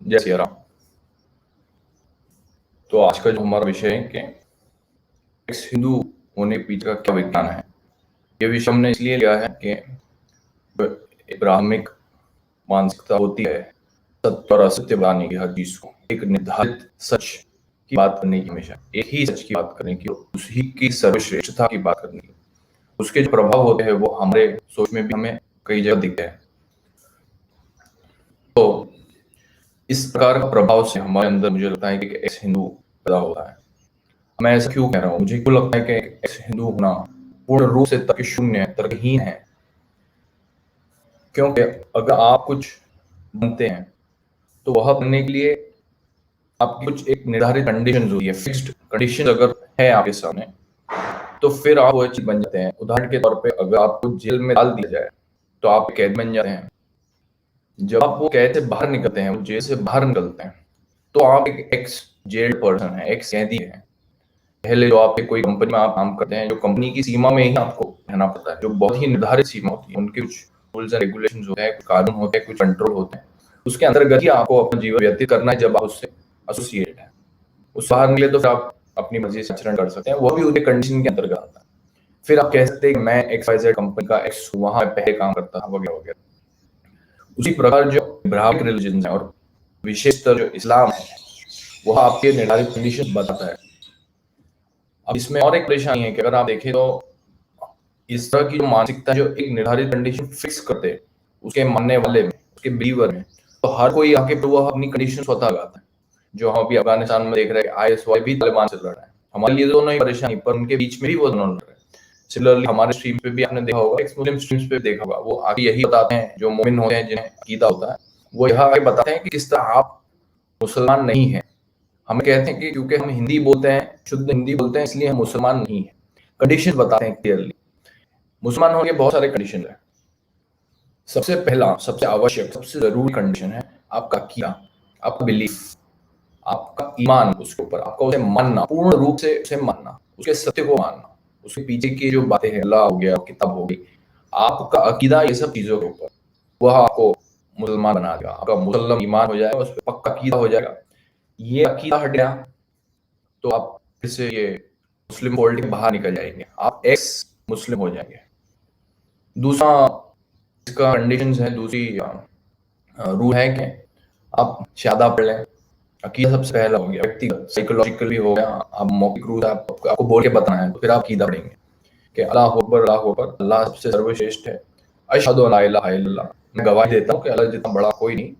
जय सिया राम। तो आज का जो हमारा विषय है कि एक्स हिंदू होने के पीछे का क्या विज्ञान है। ये विषय हमने इसलिए लिया है कि ब्राह्मिक मानसिकता होती है सत्य और असत्य बनाने की, हर चीज को एक निर्धारित सच की बात करने की, हमेशा एक ही सच की बात करने की, उसी की सर्वश्रेष्ठता की बात करने की। उसके जो प्रभाव होते हैं वो हमारे सोच में भी हमें कई जगह दिखते हैं। तो इस प्रकार का प्रभाव से हमारे अंदर मुझे लगता है कि एक्स हिंदू पैदा होता है। मैं ऐसा क्यों कह रहा हूँ? मुझे क्यों लगता है कि एक्स हिंदू होना पूर्ण रूप से तर्क शून्य है, तर्कहीन है? क्योंकि अगर आप कुछ बनते हैं तो वह बनने के लिए आपकी कुछ एक निर्धारित कंडीशन होती है, फिक्स्ड कंडीशन अगर है आपके सामने, तो फिर आप वह चीज बन जाते हैं। उदाहरण के तौर पे अगर आपको जेल में डाल दिया जाए तो आप कैद बन जाते हैं। जब आप वो कैद से बाहर निकलते हैं, वो जेल से बाहर निकलते हैं, तो आप एक एक्स जेल पर्सन है, एक्स कैदी है। पहले जो आप कोई कंपनी में आप काम करते हैं, जो कंपनी की सीमा में ही आपको रहना पड़ता है, जो बहुत ही निर्धारित सीमा होती है, उनके कुछ रूल्स एंड रेगुलेशंस होते हैं, कुछ कानून होते हैं, कुछ कंट्रोल होते हैं, उसके अंतर्गत ही आपको अपना जीवन व्यतीत करना है। जब आप उससे एसोसिएट है, उस बाहर निकले तो फिर आप अपनी मर्जी से आचरण कर सकते हैं, वो भी उनके कंडीशन के अंतर्गत आता है। फिर आप कह सकते हैं कि मैं एक्स वाई जेड कंपनी का एक्स हूँ, वहां पहले काम करता था, वगैरह वगैरह। उसी प्रकार जो ब्राह्मणिक रिलीजन है और विशेषतर जो इस्लाम है, वह आपके निर्धारित कंडीशन बताता है। अब इसमें और एक परेशानी है कि अगर आप देखें तो इस तरह की जो मानसिकता जो एक निर्धारित कंडीशन फिक्स करते हैं उसके मानने वाले में, उसके बिलीवर में, तो हर कोई आके तो वह अपनी कंडीशन स्वतः लगाता है। जो हम अभी अफगानिस्तान में देख रहे हैं, आईएसवाई भी तालिबान से लड़ रहा है। हमारे लिए दोनों ही परेशानी, पर उनके बीच में भी वो दोनों लड़ रहे हैं। सिमिलरली हमारे स्ट्रीम पे भी आपने देखा होगा, एक्स मुस्लिम स्ट्रीम्स पे देखा होगा, वो आगे यही बताते हैं, जो मोमिन होते हैं, जिन्हें अकीदा होता है, वो यह आगे बताते हैं कि किस तरह आप मुसलमान नहीं है। हम कहते हैं कि क्योंकि हम हिंदी बोलते हैं, शुद्ध हिंदी बोलते हैं, इसलिए हम मुसलमान नहीं है। कंडीशन बताते हैं क्लियरली। मुसलमान होने के बहुत सारे कंडीशन है। सबसे पहला, सबसे आवश्यक, सबसे जरूरी कंडीशन है आपका अकीदा, आपका बिलीफ, आपका ईमान उसके ऊपर, आपका उसे मानना, पूर्ण रूप से उसे मानना, उसके सत्य को मानना, उसके पीछे की जो बातें हैं, अल्लाह हो गया, किताब हो गई, आपका अकीदा, ये सब चीजों के ऊपर, वह आपको मुसलमान बना देगा। आपका मुसल्लम ईमान हो जाएगा, उस पर पक्का अकीदा हो जाएगा। ये अकीदा हट गया तो आप फिर से ये मुस्लिम फोल्ड के बाहर निकल जाएंगे, आप एक्स मुस्लिम हो जाएंगे। दूसरा इसका कंडीशन है, दूसरी रूल है कि आप शादा पढ़ लें। अकीदा सबसे पहला हो गया, व्यक्तिगत साइकोलॉजिकल भी हो गया। आप मौखिक रूप से आपको बोल के बताना है, तो फिर आप अकीदा पढ़ेंगे कि अल्लाह अकबर, अल्लाह अकबर, अल्लाह सबसे सर्वश्रेष्ठ है। अशहदु अल्ला इलाहा इल्लल्लाह, मैं गवाही देता हूँ कि अल्लाह जितना बड़ा कोई नहीं।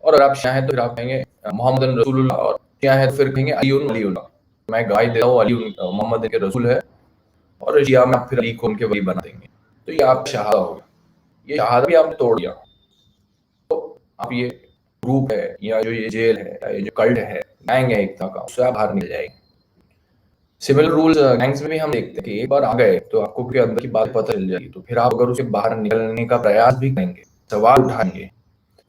और अगर आप शिया हैं तो फिर आप कहेंगे मोहम्मद रसूलुल्लाह, और शिया है तो फिर कहेंगे अलीउन वलीउल्लाह, मैं गवाही देता हूँ अली मोहम्मद के रसूल है। और शिया में आप फिर अली को उनके वली बना देंगे। तो ये आपका शहादा हो गया। ये शहादा भी आपने तोड़ दिया, तो आप ये ग्रुप है, या जो ये जेल है, या ये जो कल्ट है, गैंग है एक तरह का, उससे आप बाहर निकल जाएंगे। सिमिलर रूल्स गैंग्स में भी हम देखते हैं कि एक बार आ गए तो आपको के अंदर की बात पता चल जाएगी, तो फिर आप अगर उसे बाहर निकलने का प्रयास भी करेंगे, सवाल उठाएंगे,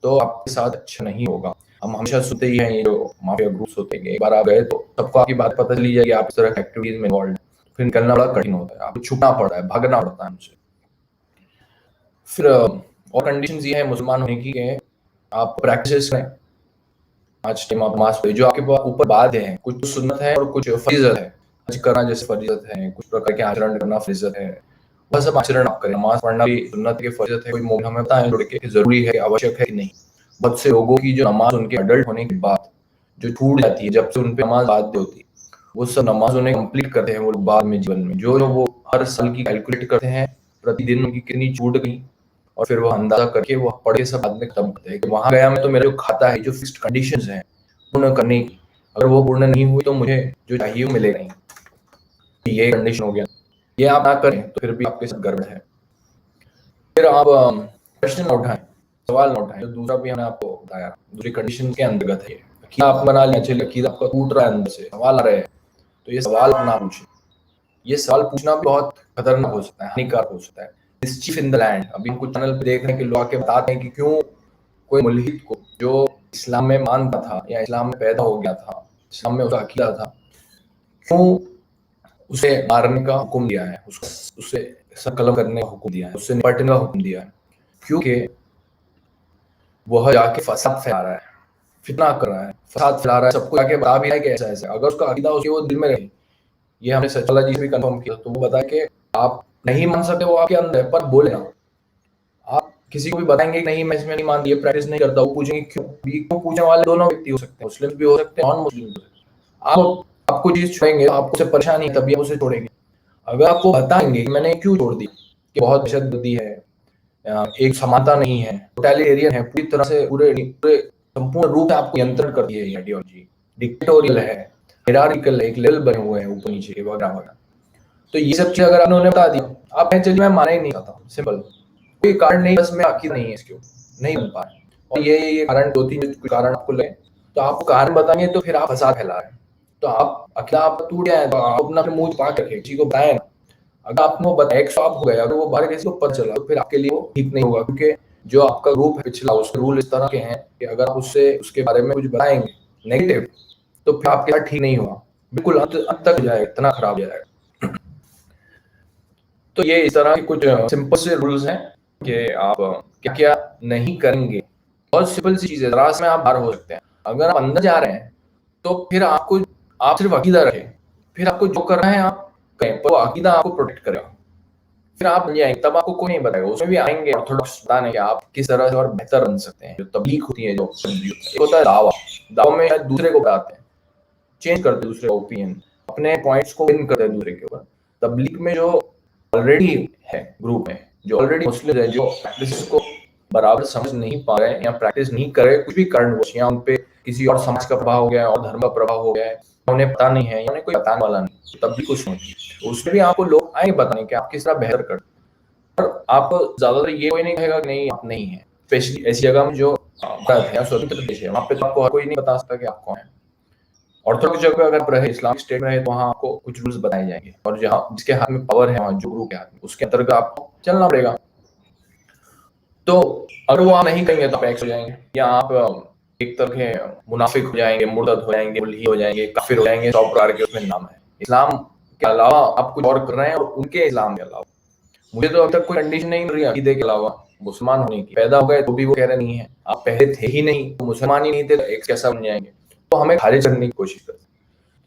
तो आपके साथ अच्छा नहीं होगा। हम हमेशा सुनते ही हैं, ये जो माफिया ग्रुप्स होते हैं, एक बार आप गए तो सबको आपकी बात पता चली जाएगी, आप इस तरह की एक्टिविटीज में इन्वॉल्व, फिर निकलना बड़ा कठिन होता है, आपको छुपना पड़ता है, भागना पड़ता है उनसे। फिर और कंडीशन ये है मुसलमान होने की, आप प्रैक्टिस करें। आज टाइम आप मास जो आपके ऊपर बात है, कुछ सुन्नत है और कुछ फरीजत है। हज करना जैसे फरीजत है, कुछ प्रकार के आचरण करना फरीजत है, वह सब आचरण आप करें। नमाज पढ़ना भी सुन्नत के फरीजत है। कोई मोमिन हमें बताएं जुड़ के जरूरी है, आवश्यक है कि नहीं। बहुत से लोगों की जो नमाज उनके अडल्ट होने के बाद जो छूट जाती है, जब से उन पे नमाज बाध्य होती है, वो सब नमाज उन्हें कंप्लीट करते हैं वो बाद में जीवन में, जो वो हर साल की कैलकुलेट करते हैं, प्रतिदिन उनकी कितनी छूट गई, और फिर वो अंदाजा करके वो पढ़ के सब बाद में खत्म करते हैं कि वहां गया मैं तो मेरा जो खाता है, जो फिक्स्ड कंडीशंस हैं पूर्ण करने की, अगर वो पूर्ण नहीं हुई तो मुझे जो चाहिए वो मिलेगा नहीं। ये कंडीशन हो गया। ये आप ना करें तो फिर भी आपके साथ गड़बड़ है। फिर आप प्रश्न न उठाएं, सवाल न उठाएं। तो दूसरा भी हमने आपको बताया, दूसरी कंडीशन के अंतर्गत है। अकीदा आप बना लिया, चलिए अकीदा आपका टूट रहा है, अंदर से सवाल आ रहे हैं, तो ये सवाल ना पूछें। ये सवाल पूछना भी बहुत खतरनाक हो सकता है, हानिकारक हो सकता है। Mischief in the land. अभी हम कुछ चैनल पे देख रहे हैं कि लोग आके बताते हैं कि क्यों कोई मुल्हिद को, जो इस्लाम में मानता था या इस्लाम में पैदा हो गया था, इस्लाम में उसका अकीदा था, क्यों उसे मारने का हुक्म दिया है, उसको उसे कलम करने का हुक्म दिया है, उससे निपटने का हुक्म दिया है? क्योंकि वह जाके फसाद फैला रहा है। फितना कर रहा है, फसाद फैला रहा है, सबको आके बता भी रहा है कि ऐसा ऐसा, अगर उसका अकीदा उसके वो दिल में रहे, ये हमने सचला जी से भी कंफर्म किया, तो वो बताया कि आप नहीं मान सकते, वो आपके अंदर है, पर बोले ना। आप किसी को भी बताएंगे कि नहीं मैं इसमें नहीं मानती, ये प्रैक्टिस नहीं करता, वो पूछेंगे क्यों, भी क्यों पूछने वाले दोनों व्यक्ति हो सकते हैं, मुस्लिम भी हो सकते हैं, नॉन मुस्लिम भी हो सकते हैं। आप कुछ चीज छोड़ेंगे तो आपको उसे परेशानी है, तभी आप उसे छोड़ेंगे। अगर आपको बताएंगे कि मैंने क्यों छोड़ दी, कि बहुत दहशतगर्दी है, एक समानता नहीं है, टोटलिटेरियन है, पूरी तरह से पूरे पूरे संपूर्ण रूप से आपको नियंत्रण करती है ये आइडियोलॉजी, डिक्टेटोरियल है, हायरार्किकल है, एक लेवल बने हुए हैं ऊपर नीचे के वगैरह वगैरह। तो ये सब चीज अगर उन्होंने बता दिया, आप कहें चलिए मैं माना ही नहीं चाहता, सिंपल, कोई कारण नहीं, बस मैं आखिर नहीं है इसके ऊपर, नहीं बन पा रहा, और ये कारण दो तीन कारण आपको लगे, तो आपको कारण बताएंगे तो फिर आप फसाद फैला रहे हैं, तो आप अकेला आप टूट जाए, तो आप अपना मुंह पाक रखे, किसी को बताए ना। अगर आपको बताया एक आप हो गया, अगर वो बाहर किसी को पता चला, तो फिर आपके लिए वो ठीक नहीं होगा, क्योंकि जो आपका ग्रुप है पिछला, उसके रूल इस तरह के हैं कि अगर आप उससे उसके बारे में कुछ बताएंगे नेगेटिव, तो फिर आपके साथ ठीक नहीं होगा, बिल्कुल अंत तक जाएगा, इतना खराब जाएगा। तो ये इस तरह के कुछ सिंपल से रूल्स हैं कि आप क्या क्या नहीं करेंगे, बहुत सिंपल सी चीज है, जरा में आप बाहर हो सकते हैं। अगर आप अंदर जा रहे हैं तो फिर आपको, आप सिर्फ अकीदा रखें, फिर आपको जो करना है आप करें, पर वो अकीदा आपको प्रोटेक्ट करेगा, फिर आप बन जाएंगे, तब आपको कोई नहीं बताएगा। उसमें भी आएंगे ऑर्थोडॉक्स बताने कि आप किस तरह से और बेहतर बन सकते हैं। जो तबलीग होती है, जो एक होता है दावा, दावा में दूसरे को बताते हैं, चेंज करते हैं दूसरे का ओपिनियन, अपने पॉइंट्स को विन करते हैं दूसरे के ऊपर। तबलीग में जो ऑलरेडी है ग्रुप में, जो ऑलरेडी मुस्लिम है, जो प्रैक्टिस को बराबर समझ नहीं पा रहे हैं या प्रैक्टिस नहीं कर रहे, कुछ भी कारणवश, या उन पे किसी और समाज का प्रभाव हो गया है और धर्म का प्रभाव हो गया है, उन्हें पता नहीं है या उन्हें कोई बताने वाला नहीं, तब भी कुछ नहीं, तो उसमें भी आपको लोग आएंगे बताने कि आप किस तरह बेहतर कर। और आप ज्यादातर ये कोई नहीं कहेगा कि नहीं आप नहीं है, स्पेशली ऐसी जगह में जो भारत है या स्वतंत्र देश है, वहाँ पे तो आपको हर कोई नहीं बता सकता कि आप कौन है। ऑर्थोडॉक्स जगह पे अगर आप रहे, इस्लामिक स्टेट में रहे, तो वहाँ आपको कुछ रूल्स बताए जाएंगे, और जहाँ जिसके हाथ में पावर है, वहाँ जो ग्रुप के हाथ में, उसके अंतर्गत आपको चलना पड़ेगा। तो अगर वो आप नहीं करेंगे तो आप एक्स हो जाएंगे, या आप एक तरह के मुनाफिक हो जाएंगे, मुर्तद हो जाएंगे, मुल्ही हो जाएंगे, काफिर हो जाएंगे, 100 प्रकार के उसमें नाम है। इस्लाम के अलावा आप कुछ और कर रहे हैं, और उनके इस्लाम के अलावा मुझे तो अब तक कोई कंडीशन नहीं मिल रही अकीदे के अलावा मुसलमान होने की। पैदा हो गए तो भी वो कह रहे नहीं है, आप पहले थे ही नहीं, तो मुसलमान ही नहीं थे, तो एक कैसा बन जाएंगे, तो हमें खारिज करने की कोशिश करते हैं।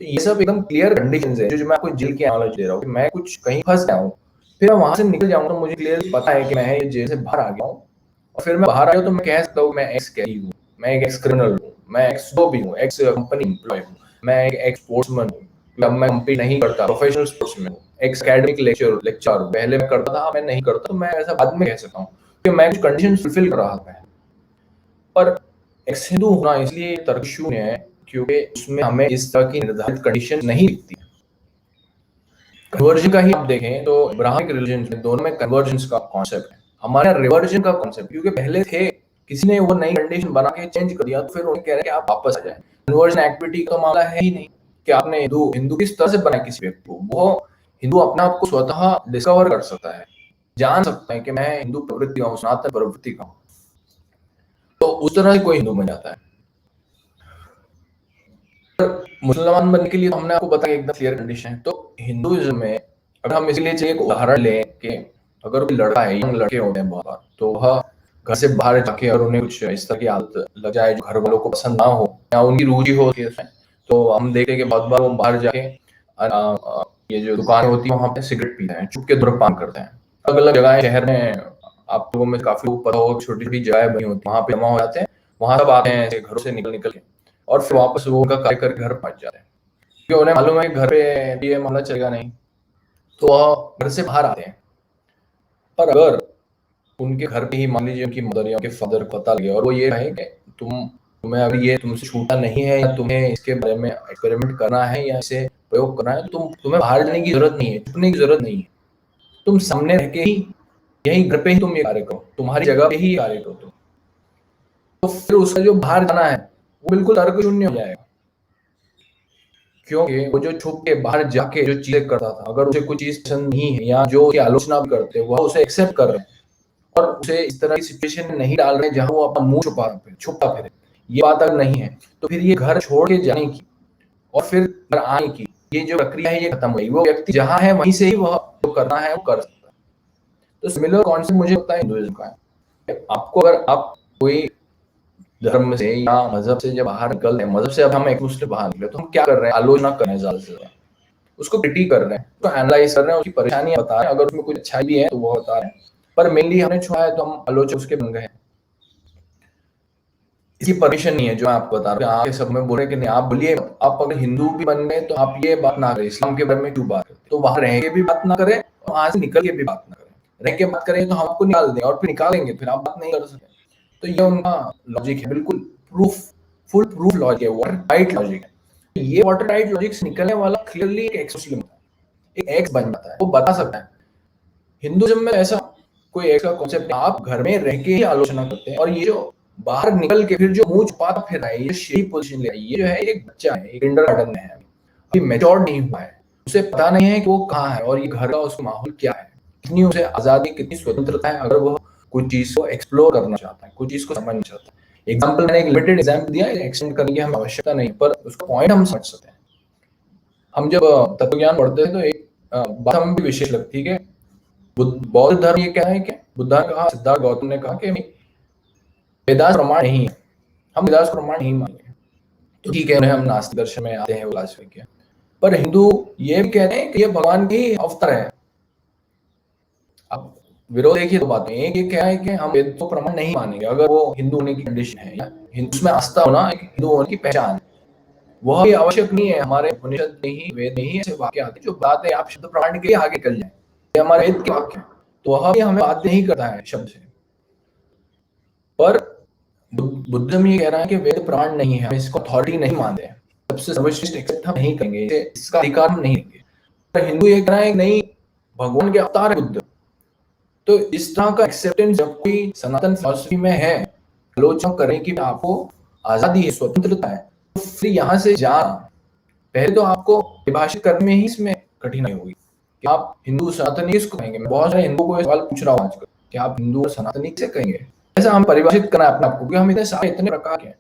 तो ये सब एकदम क्लियर कंडीशंस है, जो मैं आपको जेल की नॉलेज दे रहा हूँ कि मैं कुछ कहीं फंस गया हूँ, फिर मैं वहां से निकल जाऊँ तो मुझे क्लियरली पता है कि मैं ये जेल से बाहर आ गया हूँ, और फिर मैं बाहर आया तो मैं कह सकता हूँ मैं एक्स कैदी हूँ, मैं एक एक्स क्रिमिनल हूँ, मैं एक्स जो भी हूँ, एक्स कंपनी एम्प्लॉय हूँ, मैं एक एक्स स्पोर्ट्समैन हूँ, अब मैं कंपीट नहीं करता, प्रोफेशनल स्पोर्ट्समैन हूँ, एक्स एकेडमिक लेक्चर पहले मैं करता था, मैं नहीं करता, तो मैं ऐसा बाद में कह सकता हूँ कि मैं कुछ कंडीशन फुलफिल कर रहा था। पर एक्स हिंदू होना इसलिए तर्कशून्य है क्योंकि उसमें हमें इस तरह की निर्धारित कंडीशन नहीं दिखती। कन्वर्जन का ही आप देखें तो इब्राहिमिक रिलीजन में दोनों में कन्वर्जेंस का कॉन्सेप्ट है, हमारे यहाँ रिवर्जन का कॉन्सेप्ट, क्योंकि पहले थे, किसी ने वो नई कंडीशन बना के चेंज कर दिया, तो फिर उन्हें कह रहे हैं कि आप वापस आ जाएं। कन्वर्जन एक्टिविटी का मामला है ही नहीं कि आपने हिंदू हिंदू किस तरह से बनाए किसी व्यक्ति को, वो हिंदू अपने आप को स्वतः डिस्कवर कर सकता है, जान सकता है कि मैं हिंदू प्रवृत्ति का हूँ, सनातन प्रवृत्ति का हूँ, तो उस तरह से कोई हिंदू बन जाता है। मुसलमान बनने के लिए तो हमने आपको बताया एकदम क्लियर कंडीशन है। तो हिंदुइज्म में अगर हम इसलिए चाहिए एक उदाहरण लें कि अगर कोई लड़का है, यंग लड़के होते हैं बहुत बार, तो वह घर से बाहर जाके अगर उन्हें कुछ इस तरह की आदत लग जाए जो घर वालों को पसंद ना हो या उनकी रुचि हो उसमें, तो हम देखते हैं कि बहुत बार वो बाहर जाके ये जो दुकानें होती है वहाँ पे सिगरेट पीते हैं, छुप के धूम्रपान करते हैं। अलग अलग जगह शहर में आप लोगों में काफी लोग पता हो, छोटी छोटी जगह बनी होती है, वहाँ पे जमा हो जाते हैं, वहां सब आते हैं घरों से निकल निकल के, और फिर वापस वो उनका कार्य करके घर पहुंच जाते हैं, क्योंकि उन्हें मालूम है कि घर पे ये मामला चलेगा नहीं, तो वह घर से बाहर आते हैं। पर अगर उनके घर पे ही मान लीजिए उनकी मदर या उनके फादर को पता लगे और वो ये कहे कि तुम्हें अगर ये तुमसे छूटा नहीं है, या तुम्हें इसके बारे में एक्सपेरिमेंट करना है या इसे प्रयोग करना है, तो तुम्हें बाहर जाने की जरूरत नहीं है, छुपने की जरूरत नहीं है, तुम सामने रह के ही यही घर पे ही तुम ये कार्य करो, तुम्हारी जगह पे ही कार्य करो तुम, तो फिर उसका जो बाहर जाना है वो बिल्कुल तर्क शून्य हो जाएगा। क्योंकि वो जो छुप के बाहर जाके जो चीजें करता था, अगर उसे कुछ चीज पसंद नहीं है या जो उसकी आलोचना भी करते वह उसे एक्सेप्ट कर रहे हैं और उसे इस तरह की सिचुएशन में नहीं डाल रहे जहां वो अपना मुंह छुपा फिरे, ये बात अगर नहीं है, तो फिर ये घर छोड़ के जाने की और फिर घर आने की ये जो प्रक्रिया है ये खत्म हुई। वो व्यक्ति जहां है वहीं से ही वह जो करना है वो कर सकता है। तो सिमिलर कॉन्सेप्ट मुझे लगता है हिंदुइज्म का है। आपको अगर आप कोई धर्म से या मजहब से जब बाहर निकल रहे हैं, मजहब से अब हम एक दूसरे बाहर निकले, तो हम क्या कर रहे हैं? आलोचना कर रहे हैं ज्यादा से ज्यादा, उसको क्रिटिक कर रहे हैं, उसको एनालाइज कर रहे हैं, उसकी परेशानियां बता रहे हैं, अगर उसमें कुछ अच्छाई भी है तो वो बता रहे हैं, पर मेनली हमने छोड़ा है तो हम आलोचक उसके बन गए हैं। इसकी परमिशन नहीं है जो मैं आपको बता रहा हूँ। आप सब में बोल रहे हैं कि नहीं आप बोलिए, आप अगर हिंदू भी बन गए तो आप ये बात ना करें, इस्लाम के बारे में क्यों बात करते? तो वहां रह के भी बात ना करें और वहां से निकल के भी बात ना करें। रह के बात करें तो हम आपको निकाल दें और फिर निकालेंगे, फिर आप बात नहीं कर सकते। तो ये उनका लॉजिक है, बिल्कुल प्रूफ, फुल प्रूफ लॉजिक है, वाटर टाइट लॉजिक है। ये वाटर टाइट लॉजिक से निकलने वाला क्लियरली एक एक्स मुस्लिम है, एक एक्स बन जाता है, वो बता सकता है। हिंदुइज्म में ऐसा कोई ऐसा कॉन्सेप्ट नहीं, आप घर में रह के ही आलोचना करते हैं। और ये जो बाहर निकल के फिर जो मुंह छुपाता फिर रहा है, ये शेरी पोजीशन ले रहा है, ये जो है एक बच्चा है, एक किंडरगार्टन में है, अभी मैच्योर नहीं हुआ है, उसे पता नहीं है कि वो कहाँ है और ये घर का उसका माहौल क्या है, कितनी उसे आजादी, कितनी स्वतंत्रता है अगर वो कुछ चीज को एक्सप्लोर करना चाहता है, कुछ चीज को समझना चाहता है। एग्जाम्पल मैंने एक लिमिटेड एग्जाम्पल दिया है, एक्सटेंड करने की हमें आवश्यकता नहीं, पर उसका पॉइंट हम समझ सकते हैं। हम जब तत्वज्ञान पढ़ते हैं तो एक बात हमें भी विशेष लगती है कि बौद्ध धर्म ये क्या है कि बुद्धा ने कहा, सिद्धार्थ गौतम ने कहा कि वेदास प्रमाण नहीं है, हम वेदास प्रमाण नहीं मानेंगे। तो ठीक है, हम नास्तिक दर्शन में आते हैं, फिलोसफी के, पर हिंदू ये भी कहते हैं कि ये भगवान की अवतार है। अब विरोध एक ही दो बातें, एक ये क्या है कि हम वेद को प्रमाण नहीं मानेंगे अगर वो हिंदू होने की कंडीशन है, या हिंदू में आस्था होना एक हिंदू होने की पहचान है, वह भी आवश्यक नहीं है। हमारे उपनिषद में ही, वेद में ही ऐसे वाक्य आते हैं जो बातें आप शब्द प्रमाण के लिए आगे निकल जाए, ये हमारे वेद के वाक्य है, तो वह भी हमें बात नहीं करता है शब्द से। पर बुद्धिज्म ये कह रहा है कि वेद प्रमाण नहीं है, हम इसको अथॉरिटी नहीं मानते हैं, सबसे सर्वश्रेष्ठ एक्सेप्ट हम नहीं करेंगे, इसका अधिकार हम नहीं देंगे। पर हिंदू ये कह रहा है कि नहीं, भगवान के अवतार है बुद्ध। तो इस तरह का एक्सेप्टेंस जब कोई सनातन फिलॉसफी में है, आलोचना करने की आपको आजादी है, स्वतंत्रता है, तो फिर यहाँ से जा, पहले तो आपको परिभाषित करने में ही इसमें कठिनाई होगी कि आप हिंदू सनातनी किसको कहेंगे। मैं बहुत सारे हिंदू को सवाल पूछ रहा हूँ आजकल कि आप हिंदू और सनातनी किसे कहेंगे, ऐसा हम परिभाषित करना है अपने आपको, क्योंकि हम इतने सारे इतने प्रकार के हैं।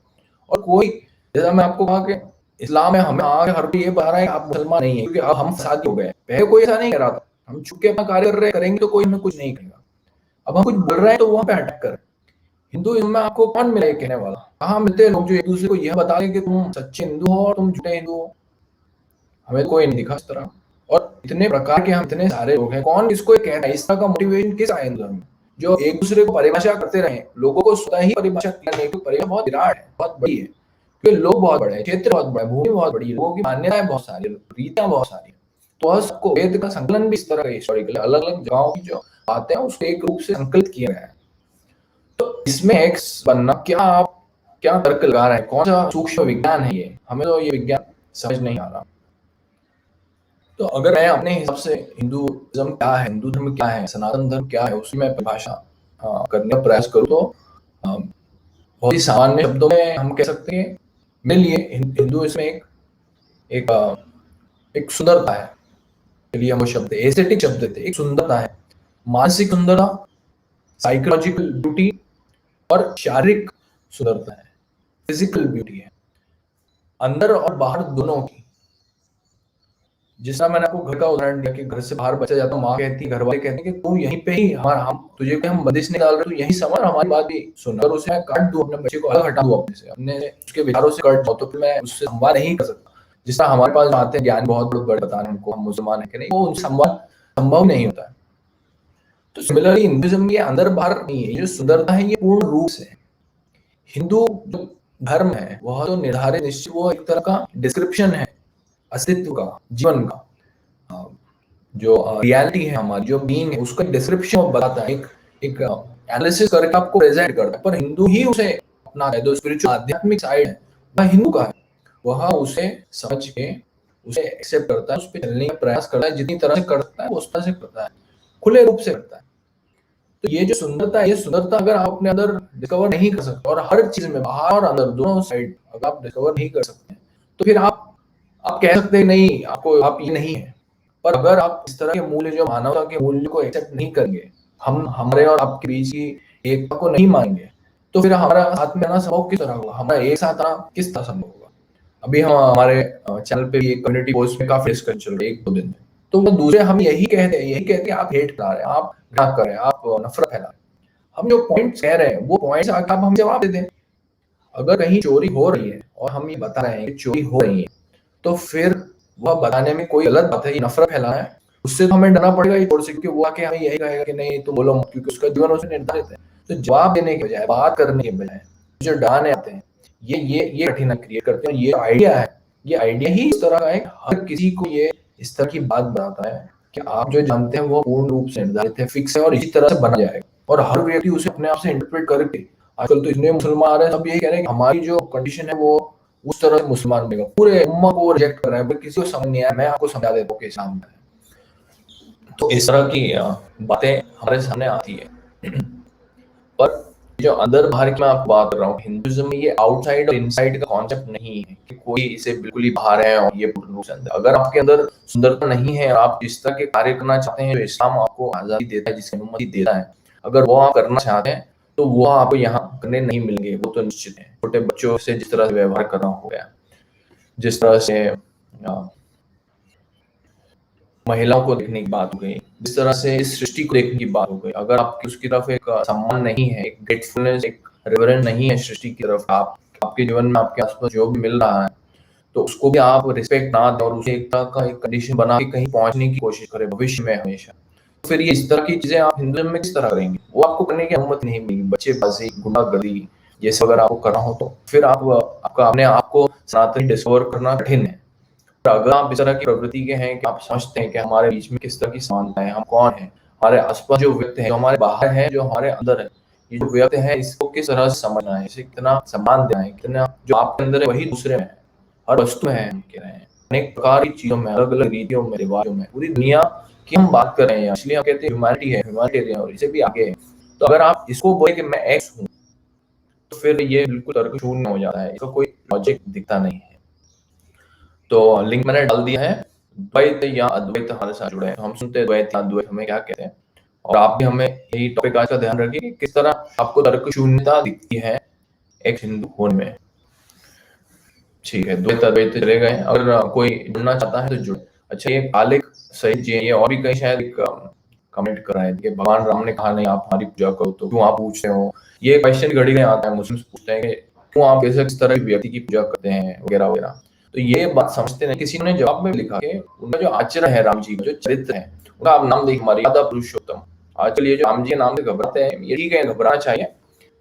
और कोई, जैसा मैं आपको कहा कि इस्लाम में हमें आगे हर कोई ये बता रहा है आप मुसलमान नहीं है, क्योंकि अब हम फसादी हो गए। पहले कोई ऐसा नहीं कह रहा था, हम छुप के अपना कार्य कर रहे करेंगे तो कोई हमें कुछ नहीं कहेगा। अब हम कुछ बोल रहे हैं तो वहां पे अटैक कर। हिंदुइज्म में आपको कौन मिला कहने वाला? कहाँ मिलते हैं लोग जो एक दूसरे को यह बता रहे कि तुम सच्चे हिंदू हो और तुम झूठे हिंदू हो? हमें तो कोई नहीं दिखा इस तरह। और इतने प्रकार के हम इतने सारे लोग हैं, कौन इसको कह रहा है? इस तरह का मोटिवेशन किस आए हिंदुइज्म में, जो एक दूसरे को परिभाषा करते रहे, लोगों को स्वतः ही परिभाषा करने की परिभाषा बहुत विराट है, बहुत बड़ी है, क्योंकि लोग बहुत बड़े हैं, क्षेत्र बहुत बड़ा है, भूमि बहुत बड़ी है, लोगों की मान्यताएं बहुत सारी, रीतियां बहुत सारी। तो वह सबको वेद का संकलन भी इस तरह का हिस्टोरिकल अलग अलग जगहों की जो बातें हैं उसको एक रूप से संकलित किया गया है। तो इसमें एक्स बनना, क्या आप क्या तर्क लगा रहे हैं? कौन सा सूक्ष्म विज्ञान है ये? हमें तो ये विज्ञान समझ नहीं आ रहा। तो अगर मैं अपने हिसाब से हिंदुइज्म क्या है, हिंदू धर्म क्या है, सनातन धर्म क्या है, उसकी मैं परिभाषा करने का प्रयास करूँ तो बहुत ही सामान्य शब्दों में हम कह सकते हैं, मेरे लिए हिंदू इसमें एक एक सुंदरता है। चलिए हम वो शब्द, एस्थेटिक शब्द देते, एक सुंदरता है, मानसिक सुंदरता, साइकोलॉजिकल ब्यूटी और शारीरिक सुंदरता है, फिजिकल ब्यूटी है, अंदर और बाहर दोनों की। जिसका मैंने आपको घर का उदाहरण दिया कि घर से बाहर बच्चा जाता, माँ कहती, घर वाले कहते हैं कि तू यहीं पे ही हमारा, हम तुझे कोई हम बंदिश नहीं डाल रहे, तू यहीं समझ, हमारी बात भी सुन। अगर उसे मैं काट दूं, अपने बच्चे को अलग हटा दूं अपने से, अपने उसके विचारों से कट जाऊं, तो फिर मैं उससे संवाद नहीं कर सकता। जिस तरह हमारे पास आते हैं ज्ञान बहुत बड़े बताने हमको, हम मुसलमान है कि नहीं, वो उनसे संवाद संभव नहीं होता है। तो सिमिलरली हिंदुइज्म के अंदर बाहर नहीं है, ये जो सुंदरता है ये पूर्ण रूप से हिंदू जो धर्म है वह तो निर्धारित निश्चित, वो एक तरह का डिस्क्रिप्शन है अस्तित्व का, जीवन का, जो रियलिटी है हमारी, जो बीइंग है, उसका डिस्क्रिप्शन बताता है, एक एनालिसिस करके आपको प्रेजेंट करता है। पर हिंदू ही उसे अपना है, जो स्पिरिचुअल आध्यात्मिक साइड है वह हिंदू का है, वह उसे समझ के उसे एक्सेप्ट करता है, उस पर चलने का प्रयास करता है, जितनी तरह से करता है वो उस तरह से करता है, खुले रूप से करता है। तो ये जो सुंदरता है, ये सुंदरता अगर आप अपने अंदर डिस्कवर नहीं कर सकते, और हर चीज में बाहर और अंदर दोनों साइड अगर आप डिस्कवर नहीं कर सकते, तो फिर आप कह सकते हैं नहीं, आपको आप ये नहीं है। पर अगर आप इस तरह के मूल्य, जो मानवता के मूल्य को एक्सेप्ट नहीं करेंगे, हम हमारे और आपके बीच की एकता को नहीं मानेंगे, तो फिर हमारा साथ में आना संभव किस तरह होगा, हमारा एक साथ आना किस तरह संभव होगा? अभी हम हमारे चैनल पे भी एक कम्युनिटी पोस्ट में काफी डिस्कशन चल रही है 1-2 दिन में, तो वो दूसरे हम यही कहते हैं आप हेट फैला रहे हैं, आप घृणा कर रहे हैं, आप नफरत फैला रहे हैं। हम जो पॉइंट्स कह रहे हैं वो पॉइंट्स आके आप हम जवाब दे दें। अगर कहीं चोरी हो रही है और हम ये बता रहे हैं कि चोरी हो रही है, तो फिर वह बताने में कोई गलत बात है, ये नफरत फैलाना है, उससे तो हमें डरना पड़ेगा ये चोर से, क्योंकि वो आके हमें यही कहेगा कि नहीं तुम बोलो मत, क्योंकि उसका जीवन उसे निर्धारित है। तो जवाब देने के बजाय, बात करने के बजाय जो डराने आते हैं, ये कठिनाई क्रिएट करते हैं। ये आइडिया है, ये आइडिया ही इस तरह का है, हर किसी को ये इस तरह की बात बताता है कि आप जो जानते हैं वो पूर्ण रूप से निर्धारित है, फिक्स है और इसी तरह से बना जाएगा, और हर व्यक्ति उसे अपने आप से इंटरप्रेट करके, आजकल तो इतने मुसलमान आ रहे हैं, सब यही कह रहे हैं कि हमारी जो कंडीशन है वो उस तरह से मुसलमान बनेगा, पूरे उम्मा को रिजेक्ट कर रहे हैं, किसी को समझ नहीं आया, मैं आपको समझा देता हूँ कि इस्लाम है। तो इस तरह की बातें हमारे सामने आती है। पर जो अंदर बाहर की मैं आपको बात कर रहा हूँ, हिंदुइज्म में ये आउटसाइड और इनसाइड का कॉन्सेप्ट नहीं है कि कोई इसे बिल्कुल ही बाहर है और ये पूर्ण रूप से अंदर। अगर आपके अंदर सुंदरता नहीं है और आप जिस तरह के कार्य करना चाहते हैं, जो इस्लाम आपको आजादी देता है, जिसकी अनुमति देता है, अगर वो आप करना चाहते हैं तो वो आपको यहाँ करने नहीं मिलेंगे, वो तो निश्चित है। छोटे बच्चों से जिस तरह से व्यवहार करना हो गया, जिस तरह से महिलाओं को देखने की बात हो गई, जिस तरह से इस सृष्टि को देखने की बात हो गई, अगर आपकी उसकी तरफ एक सम्मान नहीं है, एक ग्रेटफुलनेस, एक रेवरेंस नहीं है सृष्टि की तरफ, आपके जीवन में आपके आसपास जो भी मिल रहा है, तो उसको भी आप रिस्पेक्ट ना दें और उसे एक तरह का एक कंडीशन बना के कहीं पहुंचने की कोशिश करें भविष्य में हमेशा, तो फिर ये इस तरह की चीजें आप हिंदुइज्म में किस तरह करेंगे? वो आपको करने की अनुमति नहीं मिलेगी। बच्चेबाजी, गुंडागर्दी, ये सब अगर आपको करना हो तो फिर आपका अपने आप को सनातनी डिस्कवर करना कठिन है। अगर आप इस तरह की प्रवृत्ति के हैं कि आप समझते हैं कि हमारे बीच में किस तरह की समानता है, हम कौन है, हमारे आसपास जो व्यक्ति है, जो हमारे बाहर है, जो हमारे अंदर है, ये जो व्यक्ति है इसको किस तरह से समझना है, इसे कितना सम्मान देना है, कितना जो आपके अंदर है वही दूसरे में है, हर वस्तु में है, हम कह रहे हैं अनेक प्रकार की चीजों में, अलग अलग रीतियों में, रिवाजों में, पूरी दुनिया की हम बात कर रहे हैं, इसलिए हम कहते हैं ह्यूमैनिटी है, ह्यूमैनिटेरियन, और इसे भी आगे है। तो अगर आप इसको बोले कि मैं एक्स हूँ, तो फिर ये बिल्कुल तर्क शून्य हो जाता है, इसका कोई लॉजिक दिखता नहीं है। तो लिंक मैंने डाल दिया है, द्वैत या अद्वैत हमारे साथ जुड़े हैं, हम सुनते हैं द्वैत या अद्वैत हमें क्या कहते हैं, और आप भी हमें यही टॉपिक आज का ध्यान रखिए कि किस तरह आपको तर्क शून्यता दिखती है एक हिंदू होने में। ठीक है, द्वैत अद्वैत चले गए, अगर कोई जुड़ना चाहता है तो जुड़े। अच्छा, ये खालिक सही जी, ये और भी कहीं शायद एक कमेंट कर रहे हैं कि भगवान राम ने कहा नहीं आप हमारी पूजा करो, तो क्यों आप पूछ रहे हो? ये क्वेश्चन घड़ी में आता है, मुस्लिम पूछते हैं कि क्यों आप कैसे किस तरह की व्यक्ति की पूजा करते हैं वगैरह वगैरह। तो ये बात समझते नहीं। किसी ने जवाब में लिखा कि उनका जो आचरण है, राम जी का जो चरित्र है, उनका आप नाम देख, मर्यादा पुरुषोत्तम। आजकल ये जो राम जी के नाम से घबराते हैं, ये ठीक है, घबराना चाहिए,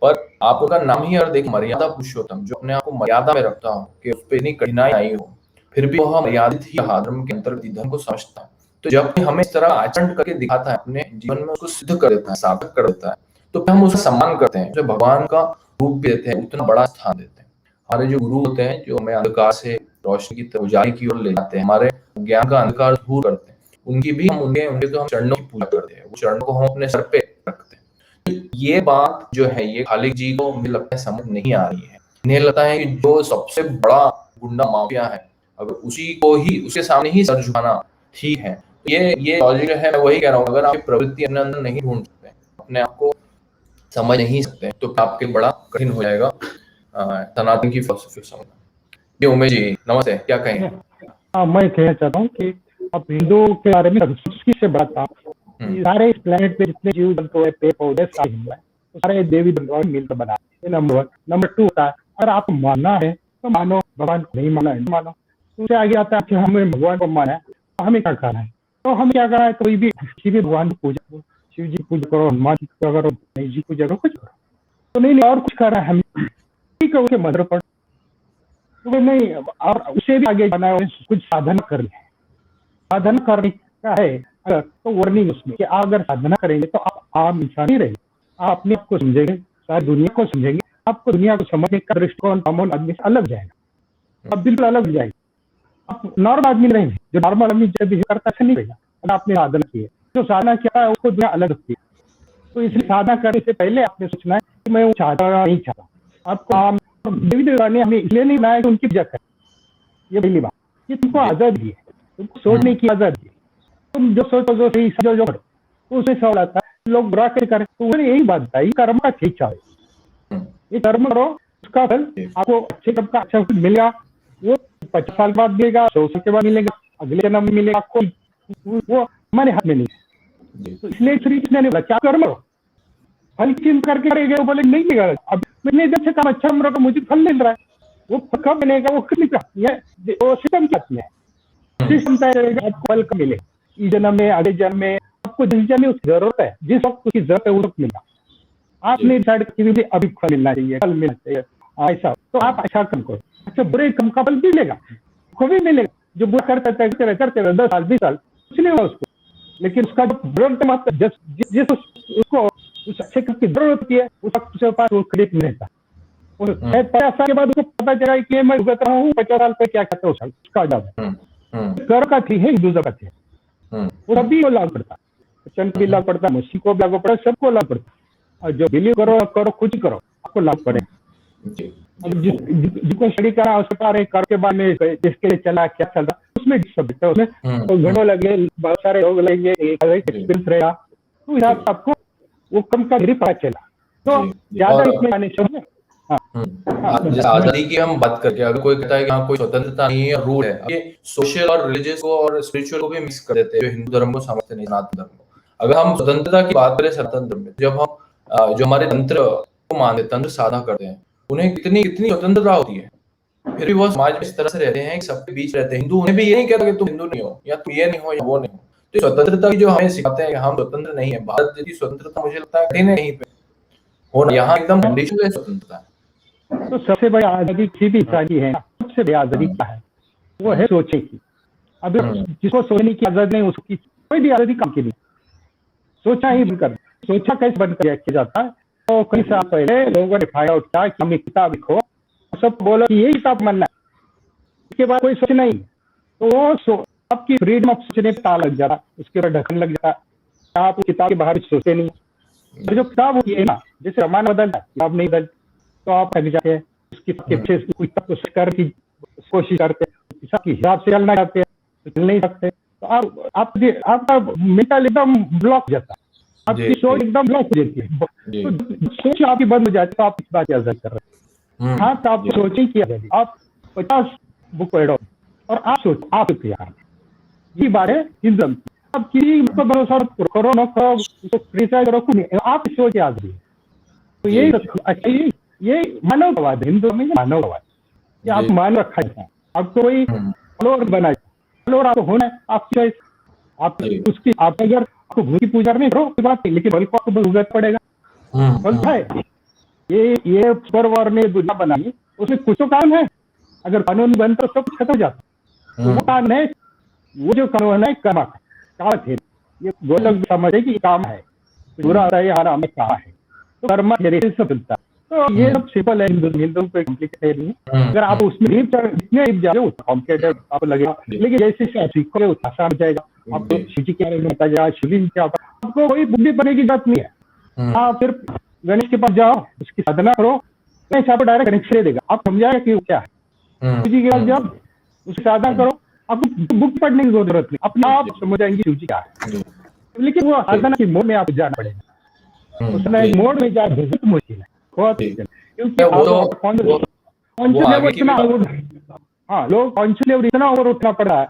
पर आप उनका नाम ही अगर देख, मर्यादा पुरुषोत्तम, जो अपने आप को मर्यादा में रखता हो, कि उस पर इतनी कठिनाई आई हो, फिर भी वह मर्यादित ही धर्म के अंतर्गत धर्म को समझता है। तो जब हमें इस तरह आचरण करके दिखाता है, अपने जीवन में उसको सिद्ध कर देता है, सार्थक कर देता है, तो हम उसका सम्मान करते हैं, जो भगवान का रूप भी देते हैं, उतना बड़ा स्थान देते हैं। हमारे जो गुरु होते हैं, जो हमें अंधकार से रोशनी की तरफ, उजाले की ओर ले जाते हैं, हमारे ज्ञान का अंधकार दूर करते हैं, उनकी भी हम उनके तो हम चरणों की पूजा करते हैं, वो चरणों को हम अपने सर पे रखते हैं। तो ये बात जो है, ये खालिक जी को मुझे लगता है समझ नहीं आ रही है। इन्हें लगता है कि जो सबसे बड़ा गुंडा माफिया है, अगर उसी को ही, उसके सामने ही सर झुकाना ठीक है। ये लॉजिक है, मैं वही कह रहा हूँ, अगर आप प्रवृत्ति अपने अंदर नहीं ढूंढ सकते, अपने आप को समझ नहीं सकते, तो आपके बड़ा कठिन हो जाएगा सनातन की फिलॉसफी समझना। ये उमेश जी नमस्ते, क्या कहेंगे? हाँ, मैं कहना चाहता हूँ कि आप हिंदू के बारे में संस्कृति से बड़ा था, सारे इस प्लेनेट पे जितने जीव जंतु है, पेड़ पौधे, सारे हिंदू है, तो सारे देवी देवताओं मिलकर बना। नंबर 1। नंबर 2 होता है, अगर आपको मानना है तो मानो, भगवान को नहीं माना है नहीं मानो। उससे आगे आता है कि हमें भगवान को माना है, तो हमें क्या करना है? तो हम क्या करना है, कोई भी किसी भी भगवान की पूजा करो, शिव जी की पूजा करो, हनुमान जी की पूजा करो, गणेश जी की पूजा करो, कुछ करो, तो नहीं और कुछ कर रहा है हम, ठीक है, उसके मंत्र पढ़ो, तो नहीं, और उसे भी आगे जाना है, कुछ साधन करनी है। साधन करने का है अगर, तो वार्निंग उसमें कि अगर साधना करेंगे तो आप आम इंसान ही रहेंगे, आप अपने आप को समझेंगे, सारी दुनिया को समझेंगे, आपको दुनिया को समझने का दृष्टिकोण कॉमन आदमी से अलग जाएगा, आप बिल्कुल अलग जाएंगे, आप नॉर्मल आदमी रहेंगे। जो नॉर्मल आदमी जब बिहेव करता है ऐसा नहीं रहेगा। अगर आपने साधना की है, जो साधना किया है उसको दुनिया अलग रखती है, तो इसलिए साधना करने से पहले आपने सोचना है कि मैं वो चाहता नहीं चाहता। आपको देवी देवता ने हमें इसलिए नहीं बनाया कि उनकी पूजा करें, ये पहली बात। ये तुमको आजादी है, तुमको सोचने की आजादी है, तुम जो सोचो, जो सही समझो, जो करो, तो उससे सवाल आता है लोग बुरा कैसे करें। तो उन्होंने यही बात बताई, कर्म का शिक्षा है, ये कर्म करो, उसका फल आपको अच्छे कर्म का अच्छा फल मिलेगा। वो 50 साल बाद मिलेगा, 100 साल के बाद मिलेगा, अगले जन्म में मिलेगा, वो हमारे हाथ में नहीं है। तो इसलिए श्री कृष्ण ने बोला क्या कर्म करो, फल की चिंता करके करेंगे, वो बोले नहीं मिलेगा। अब मैंने इधर से काम अच्छा हम रहा, मुझे फल मिल रहा है, वो कब मिलेगा, वो कितनी प्राप्ति है, वो सिस्टम क्या है, सिस्टम तय रहेगा आपको फल कब मिले, इस जन्म में, अगले जन्म में, आपको जिस जन्म में उसकी जरूरत है, जिस वक्त उसकी जरूरत है उस वक्त मिलेगा। आपने डिसाइड किया अभी फल मिलना चाहिए, फल मिलना चाहिए, ऐसा तो आप अच्छा कम करो। अच्छा बुरे कम का फल भी मिलेगा, को भी मिलेगा। जो बुरा करते रहे 10 साल 20 साल कुछ नहीं हुआ उसको, लेकिन उसका जो जरूरत मत जिस उसको उस अच्छे की जरूरत होती है उस वक्त उसके पास वो क्रेडिट नहीं रहता। 50 साल के बाद उसको पता चला कि मैं भुगत रहा हूँ 50 साल पे क्या कहते हो उसका जवाब कर का थी है, हिंदू जगत है, वो सभी को लागू पड़ता, क्रिश्चन को भी लागू पड़ता, मुस्लिम को भी लागू पड़ता, सबको लागू पड़ता। और जो बिलीव करो करो कुछ करो आपको लागू पड़ेगा। अब जिसको स्टडी करा उसके पास कर के बाद में जिसके लिए चला क्या चल रहा उसमें सब है, उसमें तो घंटों लगे, बहुत सारे लोग लगेंगे, एक्सपीरियंस रहेगा, तो हिसाब से आपको वो कम का पता चला। तो ज्यादा इसमें आने चाहिए। जैसे आजादी की हम बात करके, अगर कोई कहता है कि हाँ कोई स्वतंत्रता नहीं है, रूल है, ये सोशल और रिलीजियस को और स्पिरिचुअल को भी मिक्स कर देते हैं, जो हिंदू धर्म को समझते नहीं, सनातन धर्म को। अगर हम स्वतंत्रता की बात करें सनातन धर्म में, जब हम जो हमारे तंत्र को मानते, तंत्र साधना करते हैं, उन्हें कितनी कितनी स्वतंत्रता होती है, फिर भी वो समाज में इस तरह से रहते हैं कि सबके बीच रहते हैं। हिंदू उन्हें भी ये नहीं कहता कि तुम हिंदू नहीं हो, या तुम ये नहीं हो या वो नहीं हो। तो स्वतंत्रता की जो हमें सिखाते हैं कि हम स्वतंत्र नहीं है, भारत जैसी स्वतंत्रता मुझे लगता है कहीं नहीं पे हो, यहाँ एकदम कंडीशनल स्वतंत्रता है। तो सबसे बड़ी आजादी किसी भी इंसान की है, सबसे बड़ी आजादी क्या है, वो है सोचने की। अब जिसको सोचने की आजादी नहीं उसकी कोई भी आजादी काम की नहीं, सोचा ही बंद कर, सोचा कैसे बंद किया जाता है। तो कई साल पहले लोगों ने फाइंड आउट किया कि हमें किताब लिखो, सब बोलो कि यही किताब मानना है, इसके बाद कोई सोच नहीं, तो वो आपकी फ्रीडम ऑफ सोचने पे ताला लग जाता, उसके ऊपर ढक्कन लग जाता, आप किताब के बाहर सोचते नहीं। और जो किताब होती है ना, जैसे जमाना बदलता है, किताब नहीं बदलती तो आप लग जाते हैं उसकी कर की कोशिश करते हैं, सबके हिसाब से चलना चाहते हैं तो चल नहीं सकते, तो आपका मेंटल एकदम ब्लॉक जाता है, आपकी सोच एकदम ब्लॉक हो जाती है, तो सोच आपकी बंद हो जाती है। तो आप इस बात की आजादी कर रहे हैं। हाँ, तो आप सोचें कि आजादी, आप 50 बुक पढ़ो और आप सोचो आप क्या, ये बात है हिंदू। अब किसी को भरोसा करो न करो, क्रिटिसाइज करो, आप सोच आजादी। तो यही अच्छा, ये मानववाद, हिंदू में मानववाद, ये आप मान रखा है, आपको कोई फ्लोर बनाए, फ्लोर आपको होना है, आपकी चॉइस, आप उसकी, आप अगर आपको भूल की पूजा नहीं करो कोई बात नहीं, लेकिन बल को आपको भुगतना पड़ेगा। बोलता है ये परवार ने दुनिया बनाई, उसमें कुछ तो कानून है, अगर कानून बन तो सब कुछ खत्म हो जाता। तो वो कानून है, वो जो कानून है कर्म का थे, ये वो लोग समझे कि काम है, बुरा है हराम में कहा है, तो कर्म से सब मिलता है। तो ये सब सिंपल है, हिंदू पे कॉम्प्लिकेटेड नहीं है। अगर आप उसमें जितने डीप जाओगे उतना कॉम्प्लिकेटेड आपको लगेगा, लेकिन जैसे सीखोगे उतना आसान हो जाएगा। आपको शिव जी के बारे में बता जाएगा, शिवलिंग क्या, आपको कोई बुद्धि पढ़ने की जरूरत नहीं है। आप सिर्फ गणेश के पास जाओ, उसकी साधना करो, गणेश आपको डायरेक्ट कनेक्शन देगा, आप समझाएगा कि वो क्या है। शिव जी के पास जाओ, उसकी साधना करो, आपको बुक पढ़ने की जरूरत नहीं, अपने आप समझ जाएंगे शिव जी क्या है। लेकिन वो साधना की मोड में आपको जाना पड़ेगा, उसमें मोड में जाना बहुत मुश्किल है, बहुत मुश्किल, क्योंकि हाँ लोग कॉन्शियस लेवल इतना ओवर उठना पड़ा है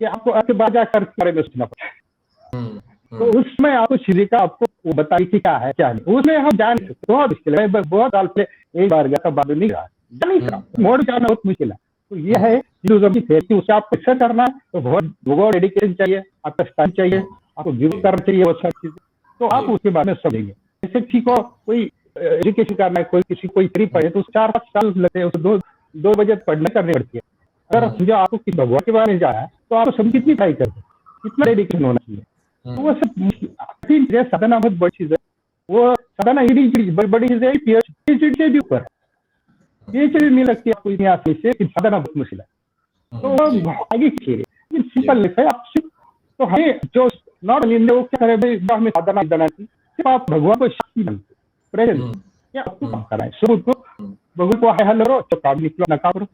कि आपको आपके बाजा कर बारे में सोचना पड़ा है। तो उसमें आपको श्री का आपको वो बताई कि क्या है क्या नहीं, उसमें हम जान सकते, बहुत मुश्किल है। बहुत साल पहले एक बार गया था, बाद नहीं रहा, नहीं रहा, मोड जाना बहुत मुश्किल है। तो ये है हिंदुइज्म की थेरेपी, उसे आपको अच्छा करना है तो बहुत डेडिकेशन चाहिए, आपका टाइम चाहिए, आपको गिव करना चाहिए वो सब चीजें, तो आप उसके बारे में समझेंगे। जैसे ठीक हो कोई एजुकेशन करना है, कोई थ्री पढ़े तो 4-5 साल लगते हैं, उसे 2 बजे पढ़ने करनी पड़ती है। अगर मुझे आपको किसी भगवान के बारे में जाना है तो आपको सब कितनी ट्राई करते, कितना डेडिकेशन होना चाहिए। तो वो सब साधना बहुत बड़ी चीज है, वो साधना बड़ी चीज है, पीएचडी से भी ऊपर, पीएचडी मिल सकती है आपको इतिहास से, साधना बहुत मुश्किल है। तो आगे सिंपल लिखा है आप, तो हमें जो नॉट वो क्या करे, हमें साधना देना चाहिए, सिर्फ आप भगवान को शक्ति बनते प्रेजेंट, क्या आपको काम करना है, शुरू को भगवान को हाय हेलो तो काम निकलो ना करो,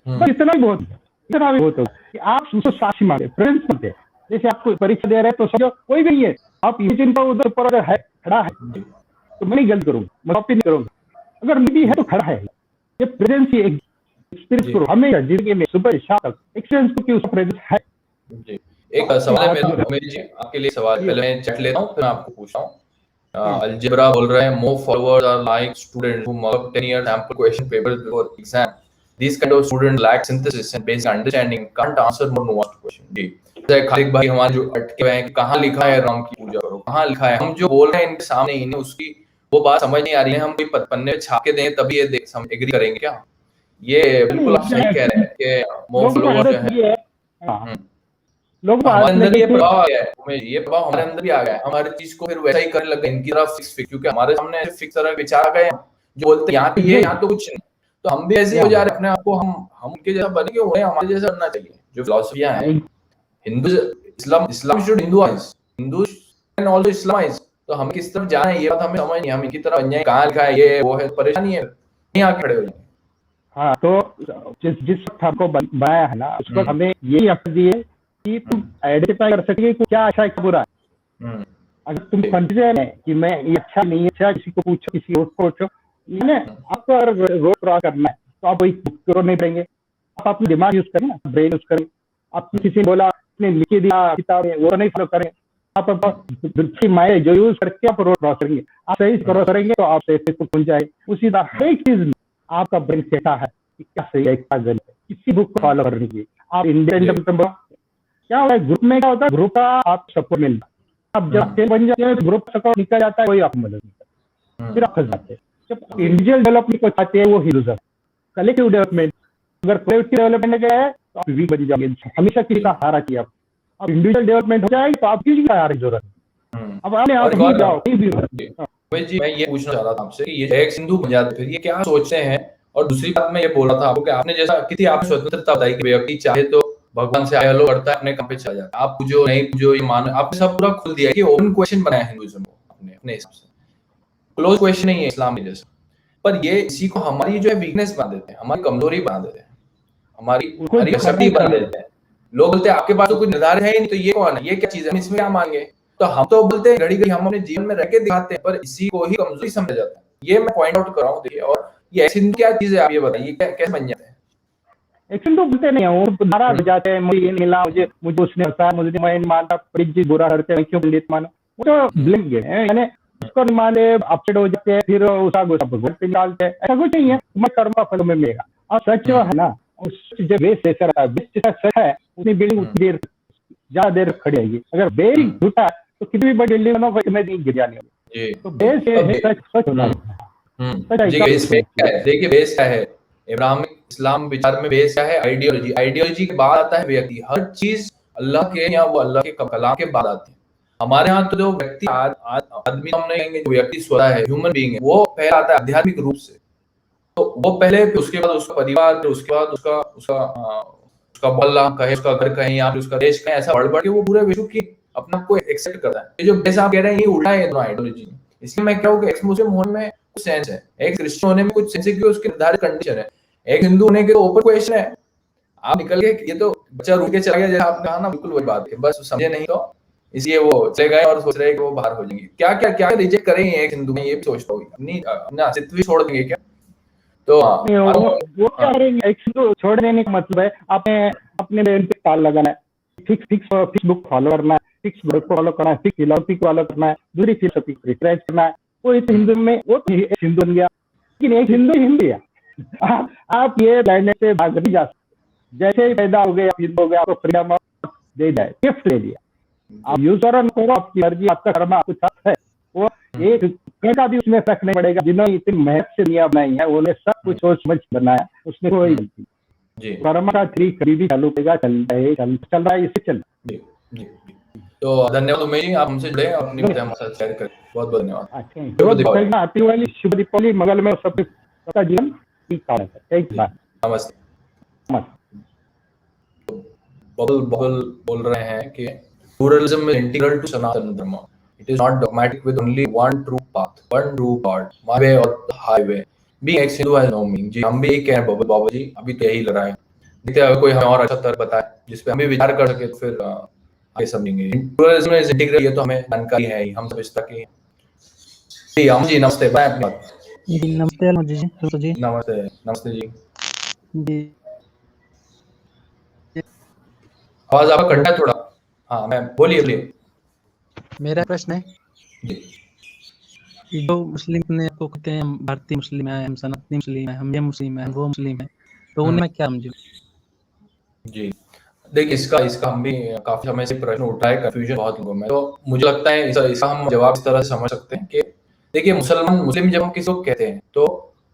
बस इतना ही बहुत है, इतना भी बहुत है कि आप उसको साक्षी मांगे, प्रेजेंस बनते हैं। जैसे आपको परीक्षा दे रहे हैं तो समझो कोई भी नहीं है, आप ये चिंता उधर पर अगर है खड़ा है तो मैं नहीं गलत करूंगा, मैं कॉपी नहीं करूंगा, अगर नहीं है तो खड़ा है, ये प्रेजेंस ही एक्सपीरियंस करो हमें जिंदगी में सुबह शाम तक एक्सपीरियंस को कि उसका प्रेजेंस है। एक सवाल है मेरे जी, आपके लिए सवाल, पहले मैं चेक लेता हूँ फिर आपको पूछता हूँ। अलजेब्रा बोल रहे हैं more followers are like student who mock 10 year sample question papers before exam. These kind of students lack synthesis and basic understanding, can't answer more nuanced question. जी जैसे खालिक भाई हमारे जो अटके हुए हैं कि कहाँ लिखा है राम की पूजा करो, कहाँ लिखा है, हम जो बोल रहे हैं इनके सामने इन्हें उसकी वो बात समझ नहीं आ रही है, हम कोई पन्ने छाप के दें तभी ये देख हम एग्री करेंगे क्या? ये बिल्कुल आप सही कह रहे हैं कि मोर फॉलोअर जो है लोग हमारे अंदर ये प्रभाव आ गया है, हमें ये प्रभाव हमारे अंदर भी आ गया है, हम हर चीज को फिर वैसा ही करने लग गए इनकी तरफ फिक्स क्योंकि हमारे सामने फिक्स तरह विचार आ गए जो बोलते हैं यहाँ तो ये यहाँ तो कुछ नहीं, तो हम भी ऐसे ही हो जा रहे हैं अपने आप को हम उनके जैसा बनेंगे, उन्हें हमारे जैसा बनना चाहिए। जो फिलॉसफियां हैं Hindu Islam should Hindu and also Islamise, तो हम किस तरफ जा रहे हैं ये बात हमें समझ नहीं, हम इनकी तरफ बन जाए कहाँ लिखा है ये वो है, परेशानी है नहीं आके खड़े हो जाए। हाँ तो जिस वक्त हमको बनाया है ना उस वक्त हमें यही अक्ल दी है कि तुम आइडेंटिफाई कर सके कि क्या अच्छा है क्या बुरा है। अगर तुम कंफ्यूजन है कि मैं ये अच्छा नहीं अच्छा, किसी को पूछो किसी और को पूछो, आपको अगर रोड क्रॉस करना है तो आप वही बुक नहीं पढ़ेंगे, आप अपना दिमाग यूज करें ना, ब्रेन यूज करें। आपको किसी ने बोला आपने लिख दिया किताब वो नहीं फॉलो करें, आप माए जो यूज करके आप रोड क्रॉस करेंगे, आप सही क्रॉस करेंगे तो आप सही से पहुंच जाएंगे। उसी तरह हर एक चीज में आपका ब्रेन कहता है कि क्या सही है क्या गलत है, किसी बुक को फॉलो करने की आप इंडिपेंडेंट क्या होता है ग्रुप में, क्या होता है ग्रुप का आप सपोर्ट मिलता है। अब जब अकेले बन जाते हैं तो ग्रुप सपोर्ट निकल जाता है, कोई आपको मदद नहीं करता, फिर आप फंस जाते हैं। जब इंडिविजुअल डेवलपमेंट को चाहते हैं वो हिलूजन, कलेक्टिव डेवलपमेंट, अगर कलेक्टिव डेवलपमेंट गया है तो आप वीक बन जाओगे, हमेशा किसी का सहारा किया। अब इंडिविजुअल डेवलपमेंट हो जाएगी तो आप किसी का सहारा की जरूरत है। अब आपने आप ही जाओ कहीं भी। जी मैं ये पूछना चाह रहा था आपसे कि ये एक सिंधु बन जाते फिर ये क्या सोचते हैं, और दूसरी बात मैं ये बोल रहा था आपको कि आपने जैसा किसी आपने स्वतंत्रता बताई कि व्यक्ति चाहे तो भगवान से हेलो करता है अपने काम पे चला जाता है, आप पूछो नहीं पूछो ये मान, आपने सब पूरा खुल दिया कि ओपन क्वेश्चन बनाया हिंदुइज्म को आपने अपने हिसाब से, क्लोज क्वेश्चन नहीं है इस्लाम के जैसा। पर ये इसी को हमारी जो है वीकनेस बना देते हैं, हमारी कमजोरी बना देते हैं, हमारी शक्ति बना देते हैं। लोग बोलते हैं आपके पास तो कुछ निर्धारित है ही नहीं तो ये कौन है, ये क्या चीज है, हम इसमें क्या मांगे, तो हम तो बोलते हैं घड़ी घड़ी हम अपने जीवन में रह के दिखाते हैं, पर इसी को ही कमजोरी समझा जाता है। ये मैं पॉइंट आउट कर रहा हूँ। देखिए और ये ऐसी क्या चीज है आप ये बताइए कैसे बन जाते हैं? एक्शन तो बोलते नहीं है, वो नाराज हो जाते हैं, मुझे ये नहीं मिला, मुझे उसने बताया, मुझे मैं नहीं मानता, परिचित बुरा करते हैं, क्यों पंडित मानो, वो तो ब्लेम गेम है, यानी उसको नहीं माने अपसेट हो जाते हैं, फिर उसका गुस्सा भगवान पे डालते हैं। ऐसा कुछ नहीं है, मैं कर्म का फल में मिलेगा। और सच जो है ना जब बेस ऐसा रहता है, सच है उतनी बिल्डिंग उतनी देर ज्यादा देर खड़ी रहेगी। अगर बेस झूठा है तो कितनी भी बड़ी बिल्डिंग बनो में नहीं गिर जानी होगी। तो बेस सच होना देखिए बेस क्या है इब्राहिमिक इस्लाम विचार में, बेस क्या है आइडियोलॉजी, आइडियोलॉजी के बाद आता है व्यक्ति, हर चीज अल्लाह के या वो अल्लाह के कलाम के बाद आती है। हमारे यहाँ तो जो व्यक्ति आदमी हम नहीं कहेंगे, जो व्यक्ति स्वतः है ह्यूमन बीइंग है वो पहले आता है आध्यात्मिक रूप से, तो वो पहले उसके बाद उसका परिवार, फिर उसके बाद उसका उसका उसका मोहल्ला कहे, उसका घर कहीं या फिर उसका देश कहीं, ऐसा बढ़ बढ़ के वो पूरे विश्व की अपने आप को एक्सेप्ट करता है। ये जो बेस आप कह रहे हैं ये उल्टा है आइडियोलॉजी, इसलिए मैं कह रहा हूँ कि एक्स मुस्लिम होने में कुछ सेंस है, एक क्रिश्चियन होने में कुछ सेंस है, क्योंकि उसकी निर्धारित कंडीशन है। एक हिंदू होने के ओपन क्वेश्चन है, आप निकल के ये तो बच्चा रुक के चला गया जैसा आपने कहा ना, बिल्कुल वही बात है, बस समझे नहीं तो इसलिए वो चले गए और सोच रहे हैं कि वो बाहर हो जाएंगे। क्या क्या क्या रिजेक्ट करेंगे एक हिंदू में, ये भी सोचता हूँ अपना अस्तित्व ही छोड़ देंगे क्या? तो वो क्या करेंगे, एक छोड़ देने का मतलब है आपने अपने ब्रेन पे ताल लगाना है, फिक्स बुक फॉलो करना है, फिक्स बुक फॉलो करना है, फिक्स फिलोसफी को फॉलो करना है, दूसरी फिलोसफी को रिट्रेस करना है। वो इस हिंदू में वो हिंदू बन गया, लेकिन एक हिंदू है। आप ये ब्लाइंडनेस से भाग नहीं जा सकते। जैसे ही पैदा हो गए आप हिंदू हो गए, आपको फ्रीडम दे दिया, गिफ्ट दे दिया, आप यूज करो, आपकी मर्जी, आपका कर्म, आपको साथ है। वो एक का भी उसमें फर्क नहीं पड़ेगा, जिन्होंने इतनी मेहनत से दुनिया बनाई है उन्हें सब कुछ सोच समझ बनाया, उसमें कोई गलती। कर्म का थ्री कभी भी चालू करेगा, चल रहा है इसे चल। तो धन्यवाद उमेश जी, आप हमसे जुड़े, अपनी बातें हमारे साथ शेयर करें, बहुत बहुत धन्यवाद। आती वाली शुभ दीपावली, मंगल में सबका जीवन ठीक ठाक है। नमस्ते। बबल बोल रहे हैं कि pluralism is integral to Sanatana Dharma. It is not dogmatic with only one true path, one true God, my way or the highway. Being ex-Hindu has no meaning. जी हम भी यही कह रहे हैं बाबा जी, अभी तो यही लग रहा है। देखते हैं कोई हमें और अच्छा तर्क बताए जिसपे हम भी विचार कर सके, तो फिर आगे समझेंगे। Pluralism is integral, ये तो हमें जानकारी है ही, हम सब इस तक ही। जी हम जी नमस्ते, बाय अपनी बात। जी नमस्ते अनुज जी। नमस्ते नमस्ते जी। आवाज आपका कट है थोड़ा। हाँ मैं बोलिए। मेरा प्रश्न है जी कि जो मुस्लिम अपने आपको कहते हैं हम भारतीय मुस्लिम है, हम सनातनी मुस्लिम है, हम ये मुस्लिम है, वो मुस्लिम है, तो उन्हें मैं क्या समझूं? जी, देखिए इसका इसका हम भी काफी समय से प्रश्न उठा है, कंफ्यूजन बहुत लोगों में। तो मुझे लगता है इसका हम जवाब इस तरह से समझ सकते हैं कि देखिए मुस्लिम जब हम किसी को कहते हैं तो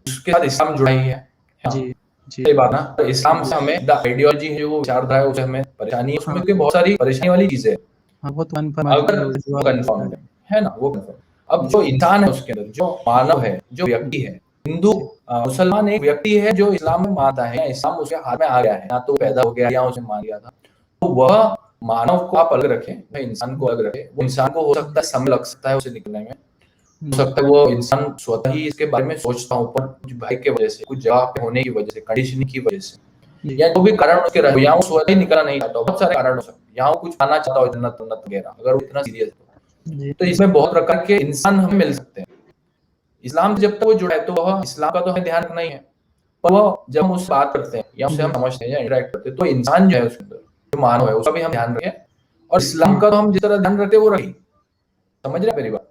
उसके साथ इस्लाम जुड़ा ही है ना? जी, जी। सही बात ना? तो इस्लाम से हमें द आइडियोलॉजी है, जो विचारधारा है, उससे हमें परेशानी है, उसमें हाँ। क्योंकि बहुत सारी परेशानी वाली चीजें हैं। हाँ, वो तो कन्फर्म है अगर वो वो कन्फर्म है ना, वो कन्फर्म। अब जी। जो इंसान है उसके अंदर, जो मानव है, जो व्यक्ति है, हिंदू मुसलमान एक व्यक्ति है जो इस्लाम में मानता है, या इस्लाम उसके हाथ में आ गया है, या तो पैदा हो गया या उसे मान लिया था, तो वह मानव को आप अलग रखें, वह इंसान को अलग रखें। वो इंसान को हो सकता है समय लग सकता है उसे निकलने में, हो सकता है वो इंसान स्वतः ही इसके बारे में सोचता हो, पर कुछ भय की वजह से, कुछ जगह पे होने की वजह से, कंडीशनिंग की वजह से, या जो भी कारण उसके रहे, या वो स्वतः ही निकलना नहीं चाहता, बहुत सारे कारण हो सकते हैं, या वो कुछ पाना चाहता हो, जन्नत वगैरह, अगर वो इतना सीरियस है तो इसमें बहुत प्रकार के इंसान हमें मिल सकते हैं। इस्लाम से जब तक वो जुड़ा है तो वह इस्लाम का तो हमें ध्यान रखना ही है, पर वह जब हम उससे बात करते हैं या उससे हम समझते हैं या इंटरेक्ट करते हैं, तो इंसान जो है उसके अंदर, जो मानव है, उसका भी हम ध्यान रखें। और इस्लाम का तो हम जिस तरह ध्यान रखते हैं वो रही, समझ रहे हैं मेरी बात?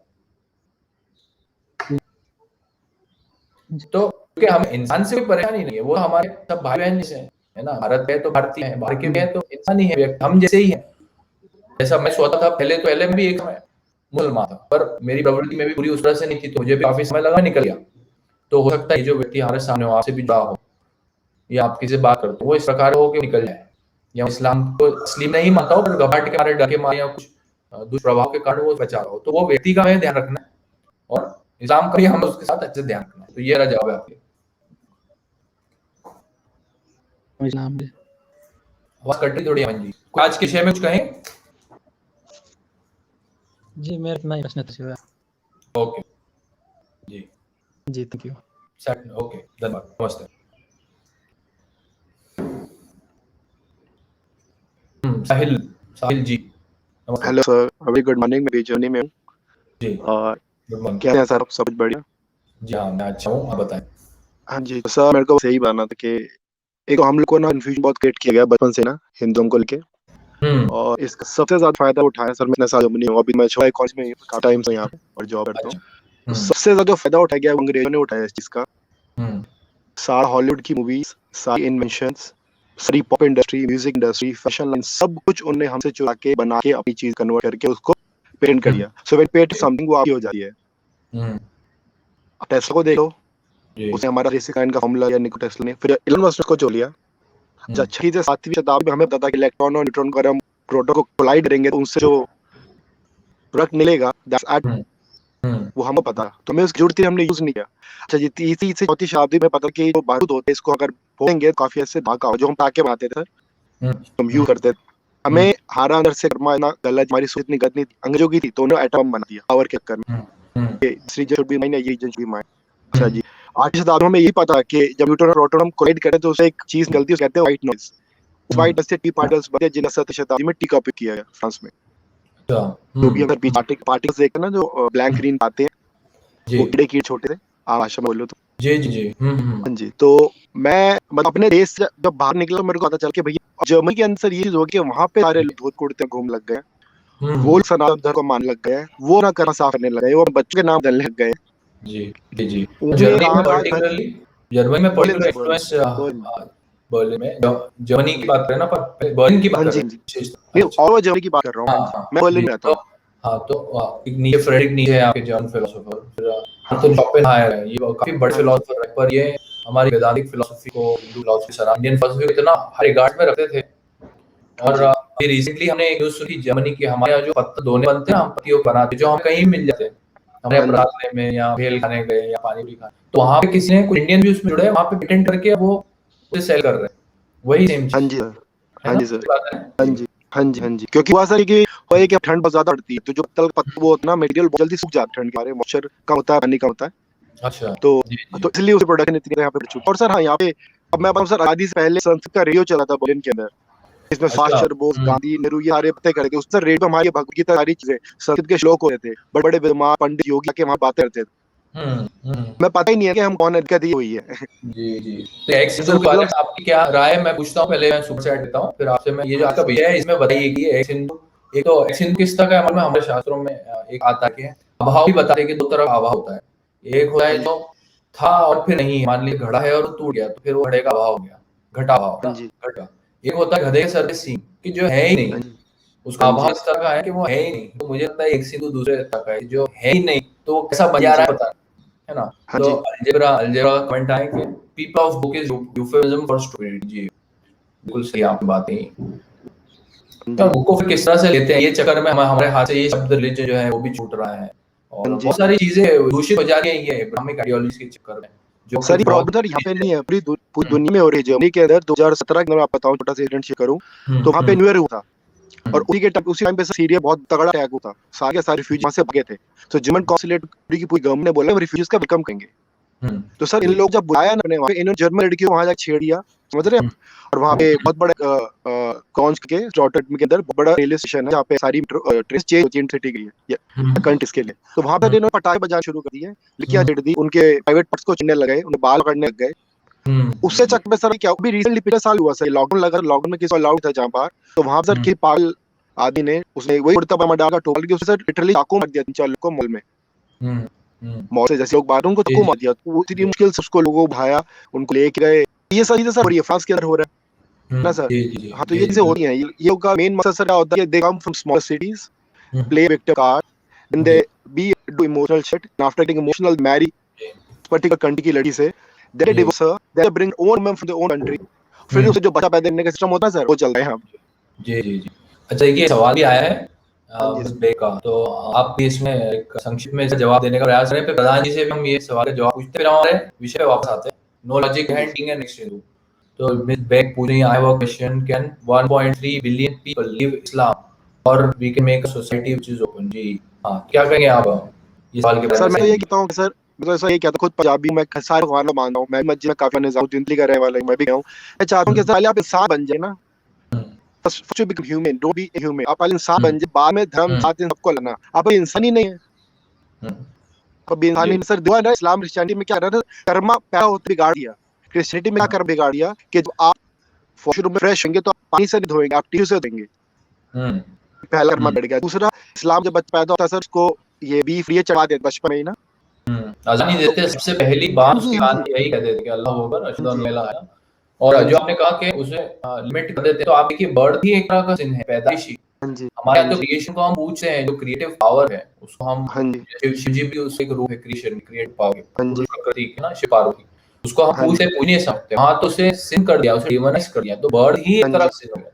तो क्योंकि हमें इंसान से कोई परेशानी नहीं है, वो हमारे सब भाई बहन जैसे हैं, है ना? भारत है तो भारतीय है, बाहर के भी है तो इंसान ही है, हम जैसे ही है। जैसा मैं सोचता था पहले भी एक समय मुसलमान था, पर मेरी प्रवृत्ति में भी पूरी उस तरह से नहीं थी, तो मुझे भी काफी समय लगा, निकल गया। तो हो सकता है जो व्यक्ति हमारे सामने हो, आपसे भी जुड़ा हो, या आप किसी से बात करते हो, वो इस प्रकार हो कि निकल जाए, या इस्लाम को असली नहीं मानता हो, पर घबराहट के मारे, डर के मारे, या कुछ दुष्प्रभाव के कारण वो बचा रहा हो, तो वो व्यक्ति का हमें ध्यान रखना है, और इस्लाम का भी हमें उसके साथ अच्छे से ध्यान रखना है। तो ये मेरा जवाब है आपके। इस्लाम में। आवाज कट रही थोड़ी अमन जी, आज के विषय में कुछ कहें? जी, मेरा इतना ही प्रश्न था। ओके जी, जी, थैंक यू। ओके, धन्यवाद, नमस्ते। साहिल साहिल जी, नमस्ते। हेलो सर, अभी गुड मॉर्निंग, मैं जर्नी में हूँ। जी, और गुड मॉर्निंग। क्या है सर, सब कुछ बढ़िया? जी हाँ, मैं अच्छा हूँ, आप बताएं। हाँ जी, तो सर मेरे को यही बताना था कि एक तो हम लोग को ना कन्फ्यूजन बहुत क्रिएट किया गया बचपन से ना हिंदुओं को लेके, और इसका सबसे ज्यादा फायदा उठाया सर, मैं इतने साल जर्मनी हूँ, अभी मैं 6 कॉलेज में काफी टाइम से यहाँ पे और जॉब करता हूँ। तो सबसे ज्यादा फायदा उठाया गया अंग्रेजों ने उठाया इस चीज का। सारा हॉलीवुड की मूवीज, सारी इन्वेंशंस, सारी pop industry, music industry, fashion line, सब कुछ उन्होंने हमसे चुरा के बना के अपनी चीज कन्वर्ट करके उसको पेटेंट कर दिया। सो व्हेन पेटेंट समथिंग, वो आपकी हो जाती है। टेस्ला को देखो, उसने हमारा बेसिक साइन का फॉर्मूला या निकोला टेस्ला ने, फिर इलन मस्क को चो लिया। जब 6वीं से 7वीं शताब्दी में हमें पता था कि इलेक्ट्रॉन और न्यूट्रॉन को अगर हम प्रोटॉन को कोलाइड करेंगे तो उनसे जो प्रोडक्ट मिलेगा, दैट्स एटम, वो हमें पता, तो हमें उसकी जरूरत थी, हमने यूज नहीं किया। अच्छा जी, 3वीं से 4वीं शताब्दी में पता कि जो बारूद होते हैं इसको अगर फोड़ेंगे तो काफी ऐसे धागा जो हम टाके बनाते थे हम यूज करते थे। हमें हमारा अंदर से कर्मा इतना गलत, हमारी सोच इतनी गलत नहीं थी, अंग्रेजों की थी, तो उन्होंने एटम बना दिया पावर के चक्कर में। ये शुड बी माइन, ये शुड बी माइन। अच्छा जी, 8वीं शताब्दी में यही पता कि जब न्यूट्रॉन और प्रोटॉन हम कोलाइड करते हैं तो उसे एक चीज निकलती है, उसे कहते हैं व्हाइट नॉइज। व्हाइट नॉइज से टी पार्टिकल्स बनते हैं, जिन्हें 7वीं शताब्दी में टी का उपयोग किया गया फ्रांस में। जो भी अगर पार्टिकल्स देखते हैं ना, जो ब्लैक ग्रीन आते हैं, वो कीड़े छोटे थे, भाषा में बोलो तो। जी जी जी, हाँ जी, तो मैं मतलब अपने देश से जब बाहर निकला मेरे को पता चल के भैया जर्मनी के अंदर ये चीज हो गई, वहां पे सारे धोत कुर्ते घूम लग गए, वो सनातन धर्म को मान लग गए, वो ना करना साफ करने लगे, वो बच्चों के नाम डालने लग गए। जी जी जी, जर्मनी में पर्टिकुलर इन्फ्लुएंस बर्लिन में, जर्मनी की बात करें ना, पर बर्लिन की बात कर रहे हैं, और वो जर्मनी की बात कर रहा हूँ, मैं बर्लिन में रहता हूँ। हाँ, तो एक नीचे फ्रेडरिक नीचे है, आपके जर्मन फिलोसोफर, फिर एंटोन शोपेनहायर है, ये काफी बड़े फिलोसोफर है, पर ये हमारी वैदिक फिलोसफी को, हिंदू फिलोसफी, इंडियन फिलोसफी को इतना हाई रिगार्ड में रखते थे। और अभी रिसेंटली हमने एक न्यूज़ सुनी जर्मनी के, हमारे यहाँ जो पत्ते दोने बनते हैं, हम पत्तियों बनाते जो हम कहीं मिल जाते हैं, हमारे पराठे में या भेल खाने गए या पानी भी खाने, तो वहाँ पे किसी ने कुछ इंडियन भी उसमें जुड़े हैं, वहाँ पे पेटेंट करके वो उसे सेल कर रहे हैं, वही सेम चीज। हाँ जी सर, हाँ जी, हाँ जी, हाँ जी, क्योंकि वहाँ सर कि ठंड बहुत ज्यादा पड़ती है, तो जो पत्तल का पत्ता वो ना मटेरियल बहुत जल्दी सूख जाता है, ठंड के मारे मॉइस्चर कम होता है, पानी कम होता है। अच्छा, तो इसलिए उसे प्रोडक्शन इतनी यहाँ पे बढ़ चुकी है। और सर हाँ, यहाँ पे अब मैं सर आजादी से पहले संस्कृत का रेडियो चला था बर्लिन के अंदर, इसमें सुभाष चंद्र बोस, गांधी, नेहरू, ये सारे बातें करते, उस रेडियो में हमारी भगवद गीता, सारी चीजें, संस्कृत के श्लोक होते थे, बड़े बड़े विद्वान पंडित योगी के वहाँ बातें करते थे। मैं पता ही नहीं है कि हम कौन है, दिक्कत ये हुई है। जी जी, तो एक्स हिंदू के बारे में आपकी क्या राय है, मैं पूछता हूँ, पहले मैं सुपर चैट देता हूँ, फिर आपसे मैं ये जो आपका विषय है इसमें बताइए कि एक्स हिंदू, एक तो एक्स हिंदू किस तरह का है, हमारे शास्त्रों में एक आता है अभाव भी बताते हैं कि दो तरह का अभाव होता है। एक होता है जो था और फिर नहीं, मान लीजिए घड़ा है और टूट गया तो फिर वो घड़े का अभाव हो गया, घटा अभाव ना, घटा। एक होता है गधे के सर पे सींग, कि जो है ही नहीं, उसका अभाव इस तरह का है कि वो है ही नहीं। तो मुझे लगता है एक सींग दूसरे तरह का है, जो है ही नहीं तो वो कैसा बन जा रहा है पता है ना। तो अलजेब्रा कमेंट आए कि people of book is euphemism for stupidity. जी बिल्कुल सही आपकी बात है। तो बुक को फिर किस तरह से लेते हैं, ये चक्कर में हमारे हाथ से ये शब्द रिलीजन जो है वो भी छूट रहा है और बहुत सारी चीजें दूषित हो जा रही है ये ब्राह्मणिक आइडियोलॉजी के चक्कर में। जो सारी प्रॉब्लम सर यहाँ पे नहीं है, पूरी दुनिया में हो रही है। जर्मनी के अंदर 2017 के अंदर आप बताऊं, छोटा सा इंसिडेंट शेयर करूं, तो वहाँ पे न्यू ईयर हुआ था और उसी टाइम पे सीरिया बहुत तगड़ा अटैक हुआ था, सारे रिफ्यूजी वहाँ से भागे थे। तो जर्मन कॉन्सुलेट की पूरी गवर्नमेंट ने बोला रिफ्यूजीज का वेलकम करेंगे। तो सर इन लोग जब बुलाया ना वहाँ पे, इन्होंने जर्मन लड़कियों को वहाँ जाकर छेड़ दिया, समझ रहे हैं। और वहाँ पे बहुत बड़े कॉन्स के स्टॉर्टर्ड के अंदर बड़ा रेलवे स्टेशन है जहाँ पे सारी ट्रेन चेंज होती है सिटी के लिए कंट्रीज के लिए। तो वहाँ पे इन्होंने पटाखे बजाना शुरू कर दिए, लड़कियां छेड़ दी, उनके प्राइवेट पार्ट्स को छीनने लगे, उन्हें बाल पकड़ने लग गए। उससे चक्कर में सर क्या अभी रिसेंटली पिछले साल हुआ सर, लॉकडाउन लगा, लॉकडाउन में किसी को अलाउड था जहाँ पर, तो वहाँ सर किसी पागल आदमी ने उसने वही कुर्ता पजामा डाला, टोपी की, उसने सर लिटरली चाकू मार दिया 3-4 लोगों को मॉल में। मॉल से जैसे लोग बाहर उनको चाकू मार दिया, तो इतनी मुश्किल से उसको लोगों को भाया, उनको लेके गए। ये सारी चीजें सर फ्रांस के अंदर हो रहा है ना सर। हाँ, तो ये चीजें हो रही हैं। ये का मेन मकसद सर क्या होता है, they come from small cities, play victim card, then they be do emotional shit, after getting emotional marry particular country की लड़की से, they divorce her, they bring own woman from their own country, फिर उसे जो बच्चा पैदा करने का सिस्टम होता है सर, वो चल रहा है यहाँ। जी। अच्छा, ये सवाल भी आया है का, तो आप भी इसमें एक संक्षिप्त में जवाब देने का प्रयास करें, फिर प्रधान जी से भी हम ये सवाल का जवाब पूछते, फिर हमारे विषय पे वापस आते हैं। No logic handing and exchange. तो मिस बेग पूछ रही है, I have a question, can 1.3 billion people live Islam और we can make a society which is open. जी हां, क्या कहेंगे आप ये सवाल के बारे में? सर मैं तो ये कहता हूं सर, मैं तो ऐसा ये कहता, खुद पंजाबी, मैं सारे भगवान को मानता हूं, मैं मस्जिद में काफी निजाम जिंदगी का रहने वाला हूं, मैं भी कहूं, मैं चाहता हूं कि पहले आप इंसान बन जाए ना, first become human, don't be a human. आप पहले इंसान बन जाए, बाद में धर्म जाति सबको लेना। आप इंसान ही नहीं है, अब इंसान ही सर। दुआ ना, इस्लाम क्रिश्चियनिटी में क्या रहा, कर्म पैदा होते बिगाड़ दिया। क्रिश्चियनिटी में क्या कर्म बिगाड़ दिया कि जब आप वॉशरूम में फ्रेश होंगे तो आप पानी से नहीं धोएंगे, आप टिश्यू से धोएंगे, पहला कर्म बढ़ गया। दूसरा, इस्लाम जब बच्चा पैदा होता है सर, उसको ये भी फ्री चढ़ा देते बचपन में ही ना, अज़ान ही देते हैं, सबसे पहली बात उसकी बात यही कहते थे कि अल्लाह अकबर, अशहदु अन ला इलाहा इल्लल्लाह। और जो आपने कहा कि उसे लिमिट कर देते हैं, तो आप देखिए बर्थ ही एक तरह का सिन है, पैदाइशी। हमारे यहाँ तो क्रिएशन को हम पूछते हैं, जो क्रिएटिव पावर है उसको हम, शिव जी भी उसका एक रूप है, क्रिएशन, क्रिएटिव पावर, प्रकृति की ना, शिव पार्वती, उसको हम पूछ नहीं सकते। हाँ, तो उसे सिन कर दिया, उसे डिमोनाइज कर दिया, तो बर्थ ही एक तरह का सिन हो गया।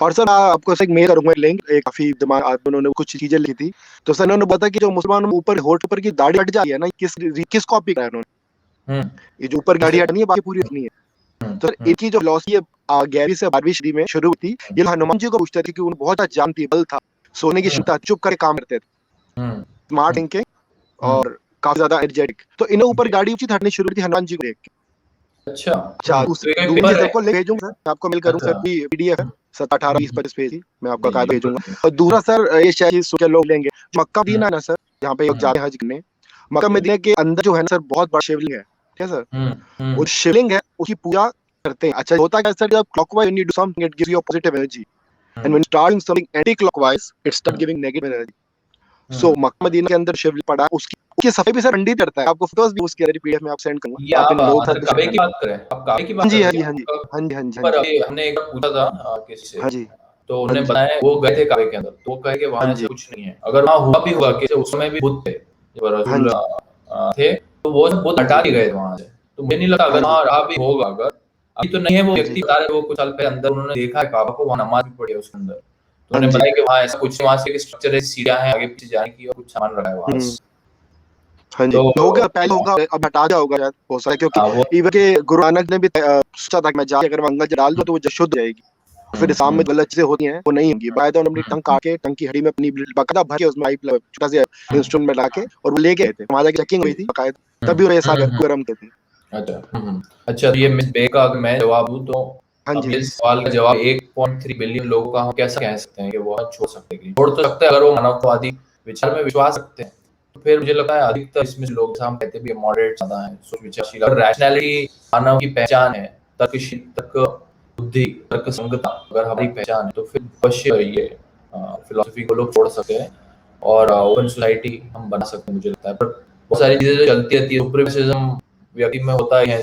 और सर आपको एक मेल करूंगा लिंक, एक काफी दिमाग आदमी ने कुछ चीजें लिखी थी, तो सर उन्होंने बताया कि जो मुसलमान ऊपर होठ ऊपर की दाढ़ी हट जाती है ना, किस कॉपी करा है उन्होंने, ये जो ऊपर दाढ़ी हटनी है बाकी पूरी हटनी है। तो इनकी जो फिलॉसफी है 11वीं से 12वीं सदी में शुरू हुई थी, ये हनुमान जी को पूछते थे कि उन्हें बहुत अच्छा जान थी, बल था, सोने की क्षमता, चुप करके काम करते थे, स्मार्ट थिंकिंग और काफी ज्यादा एनर्जेटिक। तो इन्हें ऊपर गाड़ी ऊंची हटनी शुरू हुई थी हनुमान जी को देख के। अच्छा, सबको भेजूंगा सर, आपको मेल करूंगा सर, पीडीएफ है 18-20-25 पेज, मैं आपको कागज भेजूंगा। और दूसरा सर, ये शायद सोच लोग लेंगे, मक्का मदीना ना सर, यहाँ पे जाते हैं हज करने, मक्का मदीना के अंदर जो है ना सर, बहुत बड़ा शिवलिंग है, ठीक है सर, वो शिवलिंग है, उसकी पूजा करते हैं। अच्छा, होता क्या सर, जब clockwise when you do something it gives you a positive energy, and when you start doing something anti-clockwise it start giving negative energy. So Mecca Medina के अंदर शिवलिंग पड़ा, उसकी सफाई भी सर पंडित करता है, आपको फोटोज भी उसके अंदर पीडीएफ में आप सेंड करूंगा। आप इन लोग सर काबे की बात करें, आप काबे की बात जी, हां जी। पर अभी हमने एक बार पूछा था किसी से, हां जी, तो उन्होंने बताया वो गए थे काबे के अंदर, तो वो कहे कि वहां ऐसा कुछ नहीं है। अगर वहां हुआ भी होगा कि उस समय भी बुद्ध थे, जब रसूल थे, तो वो सब बुद्ध हटा दिए गए वहां से। तो मुझे नहीं लगता अगर वहां रहा भी होगा, अगर अभी तो नहीं है, वो व्यक्ति बता रहे, वो कुछ साल पहले अंदर उन्होंने देखा है काबा को, वहां नमाज भी पढ़ी है उसके अंदर, तो उन्होंने बताया कि वहां ऐसा कुछ, वहां से एक स्ट्रक्चर है, सीढ़ियां हैं आगे पीछे जाने की, और कुछ सामान रखा है वहां। हाँ जी, तो होगा, पहले होगा, अब हटा दिया होगा शायद, हो सकता है, क्योंकि इवन के गुरु नानक ने भी सोचा था कि मैं जाके अगर मंगल जी डाल दूं तो वो शुद्ध जाएगी, फिर इस्लाम में गलत चीजें होती हैं वो नहीं होंगी। बायदा उन्होंने टंग काट के, टंग की हड्डी में अपनी बकायदा भर के उसमें पाइप छोटा सा इंस्ट्रूमेंट में लगा के और वो ले गए थे, वहां जाके चेकिंग हुई थी बकायदा, तभी वो ऐसा गरम थे। अच्छा, तो ये मिस बे का मैं जवाब दूं तो, हाँ जी, इस सवाल का जवाब 1.3 बिलियन लोगों का हम कैसे कह सकते हैं कि वो छोड़ सकते हैं? छोड़ तो सकते हैं अगर वो मानववादी विचार में विश्वास रखते हैं, तो फिर मुझे लगता है अधिकतर इसमें लोग, हम कहते भी मॉडरेट ज्यादा हैं, सोच विचारशील, और रैशनैलिटी मानव की पहचान है, तर्क बुद्धि, तर्क संगता अगर हमारी पहचान है, तो फिर अवश्य ये फिलॉसफी को लोग छोड़ सकते हैं। और ओपन सोसाइटी हम बना सकते हैं, मुझे लगता है। पर बहुत सारी चीजें जो चलती रहती है, सुप्रीमेसिज्म व्यक्ति में होता है,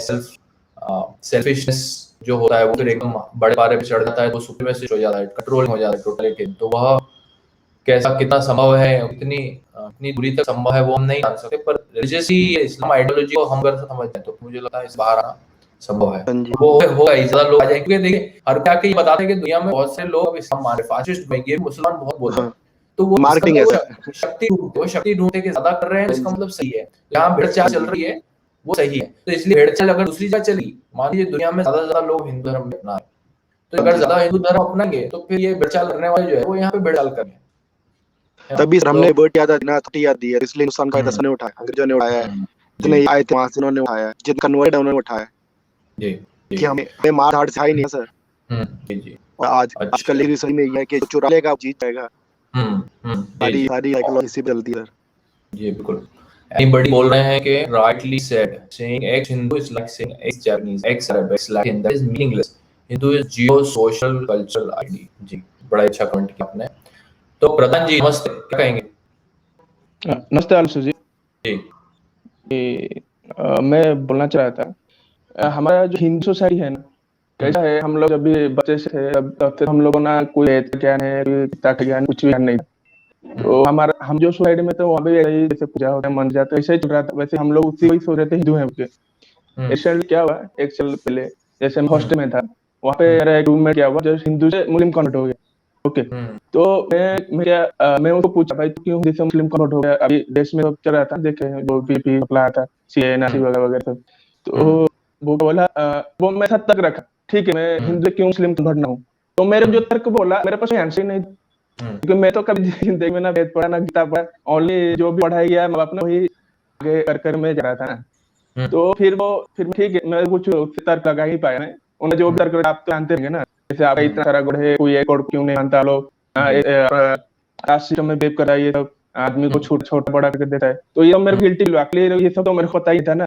सेल्फिशनेस जो होता है वो फिर एकदम बड़े पारे पे चढ़ जाता है, तो सुप्रीमेसिस्ट हो जाता है, कंट्रोल हो जाता है टोटलिटी। तो वह कैसा कितना संभव है, कितनी दूरी तक संभव है वो हम नहीं जान सकते, पर रिलीजियसली इस्लाम आइडियोलॉजी को हम अगर समझते हैं तो मुझे लगता है इस बाहर आना संभव है। वो होगा, ज्यादा लोग आ जाएंगे, क्योंकि देखिए हर क्या ये बताते हैं कि दुनिया में बहुत से लोग अब इस्लाम मान रहे, फासिस्ट बनेंगे, मुसलमान बहुत बोलते हैं, तो वो मार्केटिंग है सर, शक्ति ढूंढते के ज्यादा कर रहे हैं, इसका मतलब सही है। जहाँ भेड़चाल चल रही है वो सही है, तो इसलिए भेड़चाल अगर दूसरी जगह चली, मान लीजिए दुनिया में ज्यादा से ज्यादा लोग हिंदू धर्म में अपना है, तो अगर ज्यादा हिंदू धर्म अपनाएंगे तो फिर ये भेड़चाल करने वाले जो है वो यहाँ पे भेड़चाल करेंगे। तभी हमने वर्ड याद आती ना, याद दी है, इसलिए हिंदुस्तान का दस ने उठाया, अंग्रेजों ने उठाया है, जितने आए थे वहां से उन्होंने उठाया, जितने कन्वर्ट उन्होंने उठाया जी कि हमें मार धाड़ से ही नहीं है सर। जी। और आजकल ये सही में ये है कि चुरा लेगा जीत जाएगा, सारी साइकोलॉजी से चलती है। जी बिल्कुल। Anybody बोल रहे हैं कि rightly said, saying ex Hindu is like saying ex Japanese, ex Arab, ex Latin, that is meaningless. Hindu is geo-social cultural ID। जी, बड़ा अच्छा कमेंट किया आपने। तो प्रधान जी नमस्ते, क्या कहेंगे? नमस्ते आलसू जी। मैं बोलना चाह रहा था, हमारा जो हिंदू सोसाइटी है ना, कैसा है, हम लोग जब भी बच्चे से थे तब से हम लोगों ना कोई ज्ञान है, गीता का ज्ञान कुछ भी ज्ञान नहीं था। तो हम जो सोसाइटी में थे वहाँ पे जैसे पूजा होता है, मंदिर जाते, ऐसे ही चल रहा था। वैसे हम लोग उसी वही सोच रहे थे हिंदू हैं के। रिसेंटली क्या हुआ, एक साल पहले जैसे मैं हॉस्टल में था, वहाँ पे मेरा एक रूममेट क्या हुआ जो हिंदू से मुस्लिम कन्वर्ट हो गया। ओके, तो मैं उसको पूछा, भाई तू क्यों हिंदू से मुस्लिम कन्वर्ट हो गया? अभी देश में चल रहा था, देखे वो बीपी अप्लाई था, सीए एनआरसी वगैरह वगैरह सब। तो वो बोला, वो मैं साथ तक रखा, ठीक है, मैं हिंदू क्यों मुस्लिम कन्वर्ट ना हूँ? तो मेरे जो तर्क बोला, मेरे पास आंसर नहीं, क्योंकि मैं तो कभी जिंदगी में ना वेद पढ़ा ना गीता पढ़ा, ओनली जो भी पढ़ाई गया मैं अपने वही आगे कर में जा रहा था ना। तो फिर ठीक है, मैं कुछ तर्क लगा ही पाया। मैं उन्हें जो भी तर्क, आप तो जानते होंगे ना, जैसे आप इतना सारा गुड़ है, कोई एक गुड़ क्यों नहीं मानता लोग, कास्ट सिस्टम में बेब करा, ये सब आदमी को छोटा बड़ा करके देता है। तो ये मेरे गिल्टी ये सब तो मेरे को पता ही था ना,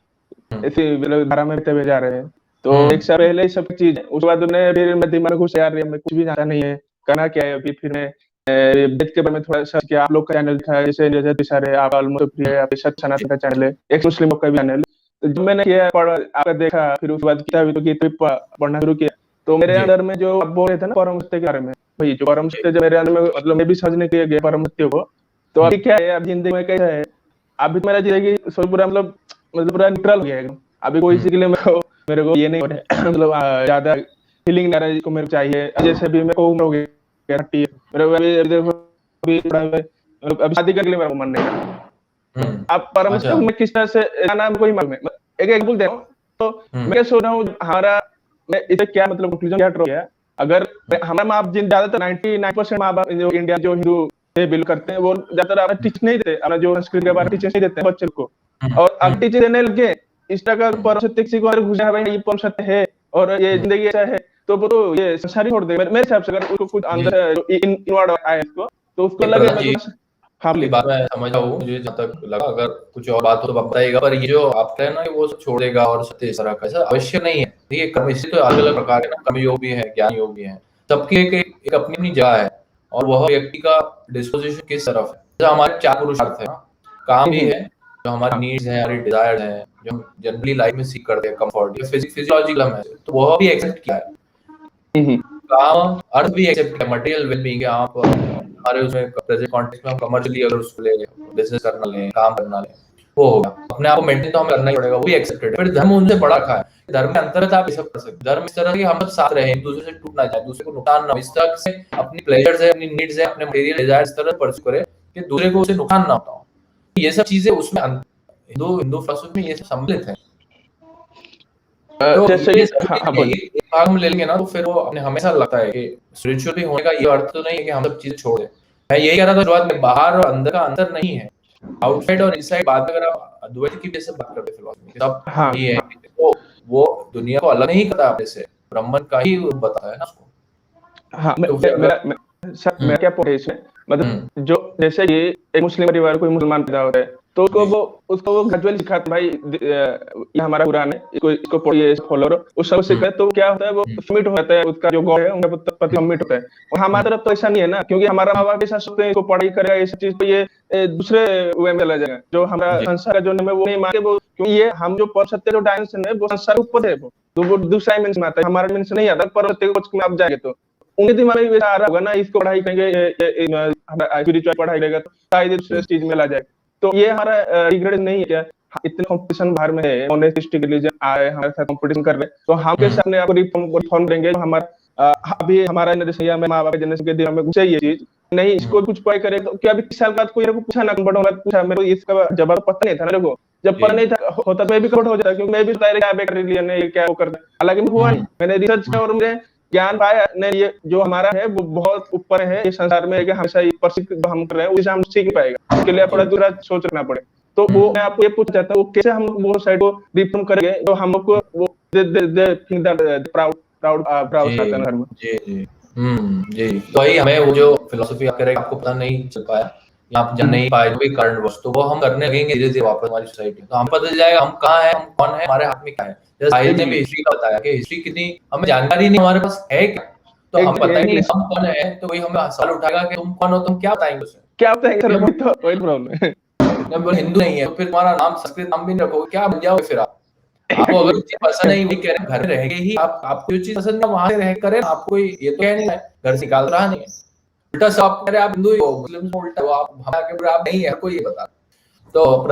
ऐसे धारा में बेते जा रहे हैं। तो एक साल पहले सब चीज, उसके बाद उन्हें फिर मैं दिमाग घुस, यार मैं कुछ भी जानता नहीं है, करना क्या है अभी। फिर मैं वेद के बारे में थोड़ा सर्च किया, आप लोग का चैनल था, जैसे सारे आप ऑलमोस्ट सनातन का चैनल है, एक मुस्लिम का भी चैनल। तो जब मैंने किया आपका देखा, फिर उसके बाद गीता पढ़ना शुरू किया, तो मेरे अंदर में जो आप बोल रहे थे ना परम सत्य के बारे में, भाई जो परम सत्य जो मेरे अंदर में, मतलब मैं भी समझने के लिए गया परम सत्य को। तो अभी क्या है, अब जिंदगी में कैसा है, अभी मेरा जिंदगी सब पूरा मतलब पूरा न्यूट्रल हो गया है। अभी कोई इसी के लिए मेरे को ये नहीं हो रहा है, मतलब ज्यादा फीलिंग नहीं आ रहा है जिसको मेरे को चाहिए। जैसे भी मेरे को उम्र हो गई, अभी शादी करने के लिए मेरा मन नहीं है। अब परम सत्य में किस तरह से जाना कोई मालूम है। एक एग्जांपल दे रहा हूँ, तो मैं क्या सोच रहा हूँ, हमारा मैं इसे क्या मतलब कंक्लूजन क्या ड्रॉ किया, अगर हमारा माँ बाप ज्यादातर 99% माँ बाप जो इंडिया जो हिंदू से बिलोंग करते हैं, वो ज्यादातर अपना टीच नहीं देते, अपना जो संस्कृति के बारे में टीचर नहीं देते बच्चे को। और अब टीचर देने लगे इस तरह का परम सत्य किसी को घुसा, भाई ये परम सत्य है और ये जिंदगी ऐसा है, तो वो तो ये संसार ही छोड़ दे मेरे हिसाब से। अगर उसको कुछ अंदर इनवर्ड आए उसको, तो उसको लगे। हाँ बात मैं समझ रहा हूँ, मुझे जहाँ तक लगा, अगर कुछ और बात हो तो बताइएगा। पर ये जो आप कह रहे हैं ना कि वो छोड़ेगा और सत्य इस तरह का, ऐसा अवश्य नहीं है। ये कर्म इससे तो अलग अलग प्रकार के ना, कर्म योग भी है, ज्ञान योग भी है, सबकी एक अपनी अपनी जगह है, और वह व्यक्ति का डिस्पोजिशन किस तरफ है। जैसे हमारे 4 पुरुषार्थ है, काम भी है, जो हमारी नीड्स है, हमारी डिजायर है, जो हम जनरली लाइफ में सीख करते हैं, कंफर्ट या फिजियोलॉजिकल है, तो वह भी एक्सेप्ट किया है। काम अर्थ भी एक्सेप्ट किया, मटेरियल वेलबींग है, आप हमारे उसमें प्रेजेंट कॉन्टेक्स्ट में हम कमर्शियली अगर उसको ले, बिजनेस करना ले, काम करना ले, वो होगा। अपने आप को मेंटेन तो हमें करना ही पड़ेगा, वो भी एक्सेप्टेड है। फिर धर्म उनसे बड़ा रखा है, धर्म में अंतर है, आप ये सब कर सकते। धर्म इस तरह की हम सब साथ रहे, एक दूसरे से टूट ना जाए, दूसरे को नुकसान ना हो, इस तरह से अपनी प्लेजर्स है, अपनी नीड्स है, अपने मटेरियल डिजायर्स इस तरह परस्यू करे कि दूसरे को उससे नुकसान ना होता हो। ये सब चीजें उसमें हिंदू फिलॉसफी में ये सब सम्मिलित है। तो जैसे एक भाग हम ले लेंगे ना, तो फिर वो अपने हमेशा लगता है कि स्पिरिचुअल भी होने का ये अर्थ तो नहीं है कि हम सब चीजें छोड़ दें। मैं यही कह रहा था शुरुआत में, बाहर और अंदर का अंतर नहीं है, आउटसाइड और इनसाइड। बाद में अगर आप अद्वैत की जैसे बात करते फिलॉसफी सब ये है, तो वो दुनिया को अलग नहीं करता अपने से, ब्रह्मन का ही बताया है ना उसको। हाँ, मेरा क्या पॉइंट है इसमें, मतलब जो जैसे ये एक मुस्लिम परिवार कोई मुसलमान पैदा होता है, तो उसको वो ग्रेजुअली सिखाता भाई ये हमारा कुरान है, इसको पढ़िए, फॉलो करो, उस सब सिखाए। तो क्या होता है वो सबमिट हो जाता है, उसका जो गॉड है उनके प्रति सबमिट होता है। और हमारी तरफ तो ऐसा नहीं है ना, क्योंकि हमारा माँ बाप ऐसा सोचते हैं इसको पढ़ाई करेगा ये सब चीज, तो ये दूसरे वे में चला जाएगा। जो हमारा संसार का जो नाम है वो नहीं माने वो, क्योंकि ये हम जो पर सत्य जो डायमेंशन है वो संसार के ऊपर है, वो दूसरा डायमेंशन में आता है, हमारा डायमेंशन नहीं आता। पर सत्य को में आप जाएंगे तो उनके दिमाग में वैसा आ रहा होगा ना, इसको पढ़ाई करेंगे, स्पिरिचुअल पढ़ाई करेगा तो शायद दूसरे चीज में ला जाए। तो ये हमारा रिग्रेट नहीं है क्या? इतने कंपटीशन बाहर में है, मोनेस्टिक रिलीजन आए हमारे साथ कंपटीशन कर रहे हैं, तो हम कैसे अपने आप को रिफॉर्म करेंगे? तो हमारा अभी हमारा जनरेशन या माँ बाप जनरेशन के दिमाग में घुसे ये चीज नहीं, इसको कुछ पढ़ाई करे तो क्या? अभी 30 साल बाद कोई पूछा ना, कंफर्ट होगा, पूछा मेरे को इसका जवाब पता नहीं था मेरे को, जब पता नहीं था होता मैं भी कंफर्ट हो जाता, क्योंकि मैं भी क्या बेकार रिलीजन है, क्या वो करता है। हालांकि हुआ नहीं, मैंने रिसर्च किया और मुझे ज्ञान पाया नहीं, ये जो हमारा है वो बहुत ऊपर है, ये संसार में है कि हमेशा जो हम कर रहे हैं उसे हम सीख नहीं पाएगा, उसके लिए थोड़ा दूसरा सोच रखना पड़े। तो वो मैं आपको ये पूछना चाहता हूँ, कैसे हम वो साइड को रिफॉर्म करेंगे तो हम लोग को वो प्राउड जी। तो वही हमें वो जो फिलोसफी आप कह रहे हैं आपको पता नहीं चल पाया या आप जान नहीं पाए, जो भी कारणवश, तो वो हम करने लगेंगे धीरे धीरे वापस हमारी सोसाइटी। तो हम पता चल जाएगा हम कहाँ हैं, हम कौन है, हमारे हाथ में क्या है। जैसे साहिल ने भी हिस्ट्री का बताया कि हिस्ट्री कितनी हमें जानकारी नहीं, हमारे पास है क्या, तो हम पता ही नहीं हम कौन है। तो वही हमें सवाल उठाएगा कि तुम कौन हो, तुम क्या बताएंगे उसे, क्या बताएंगे? वही प्रॉब्लम है। हिंदू नहीं है तो फिर तुम्हारा नाम संस्कृत नाम भी नहीं रखोगे, क्या बन जाओगे फिर आप? आपको अगर चीज पसंद नहीं, वही कह रहे हैं घर में रहेंगे ही, आपको जो चीज पसंद है वहां से रह करें, आपको ये तो कह नहीं है घर से निकाल रहा नहीं है। उल्टा सब आप कह रहे हैं आप हिंदू ही हो, मुस्लिम से उल्टा हो, आप हमारे आप नहीं है, आपको ये बता। तो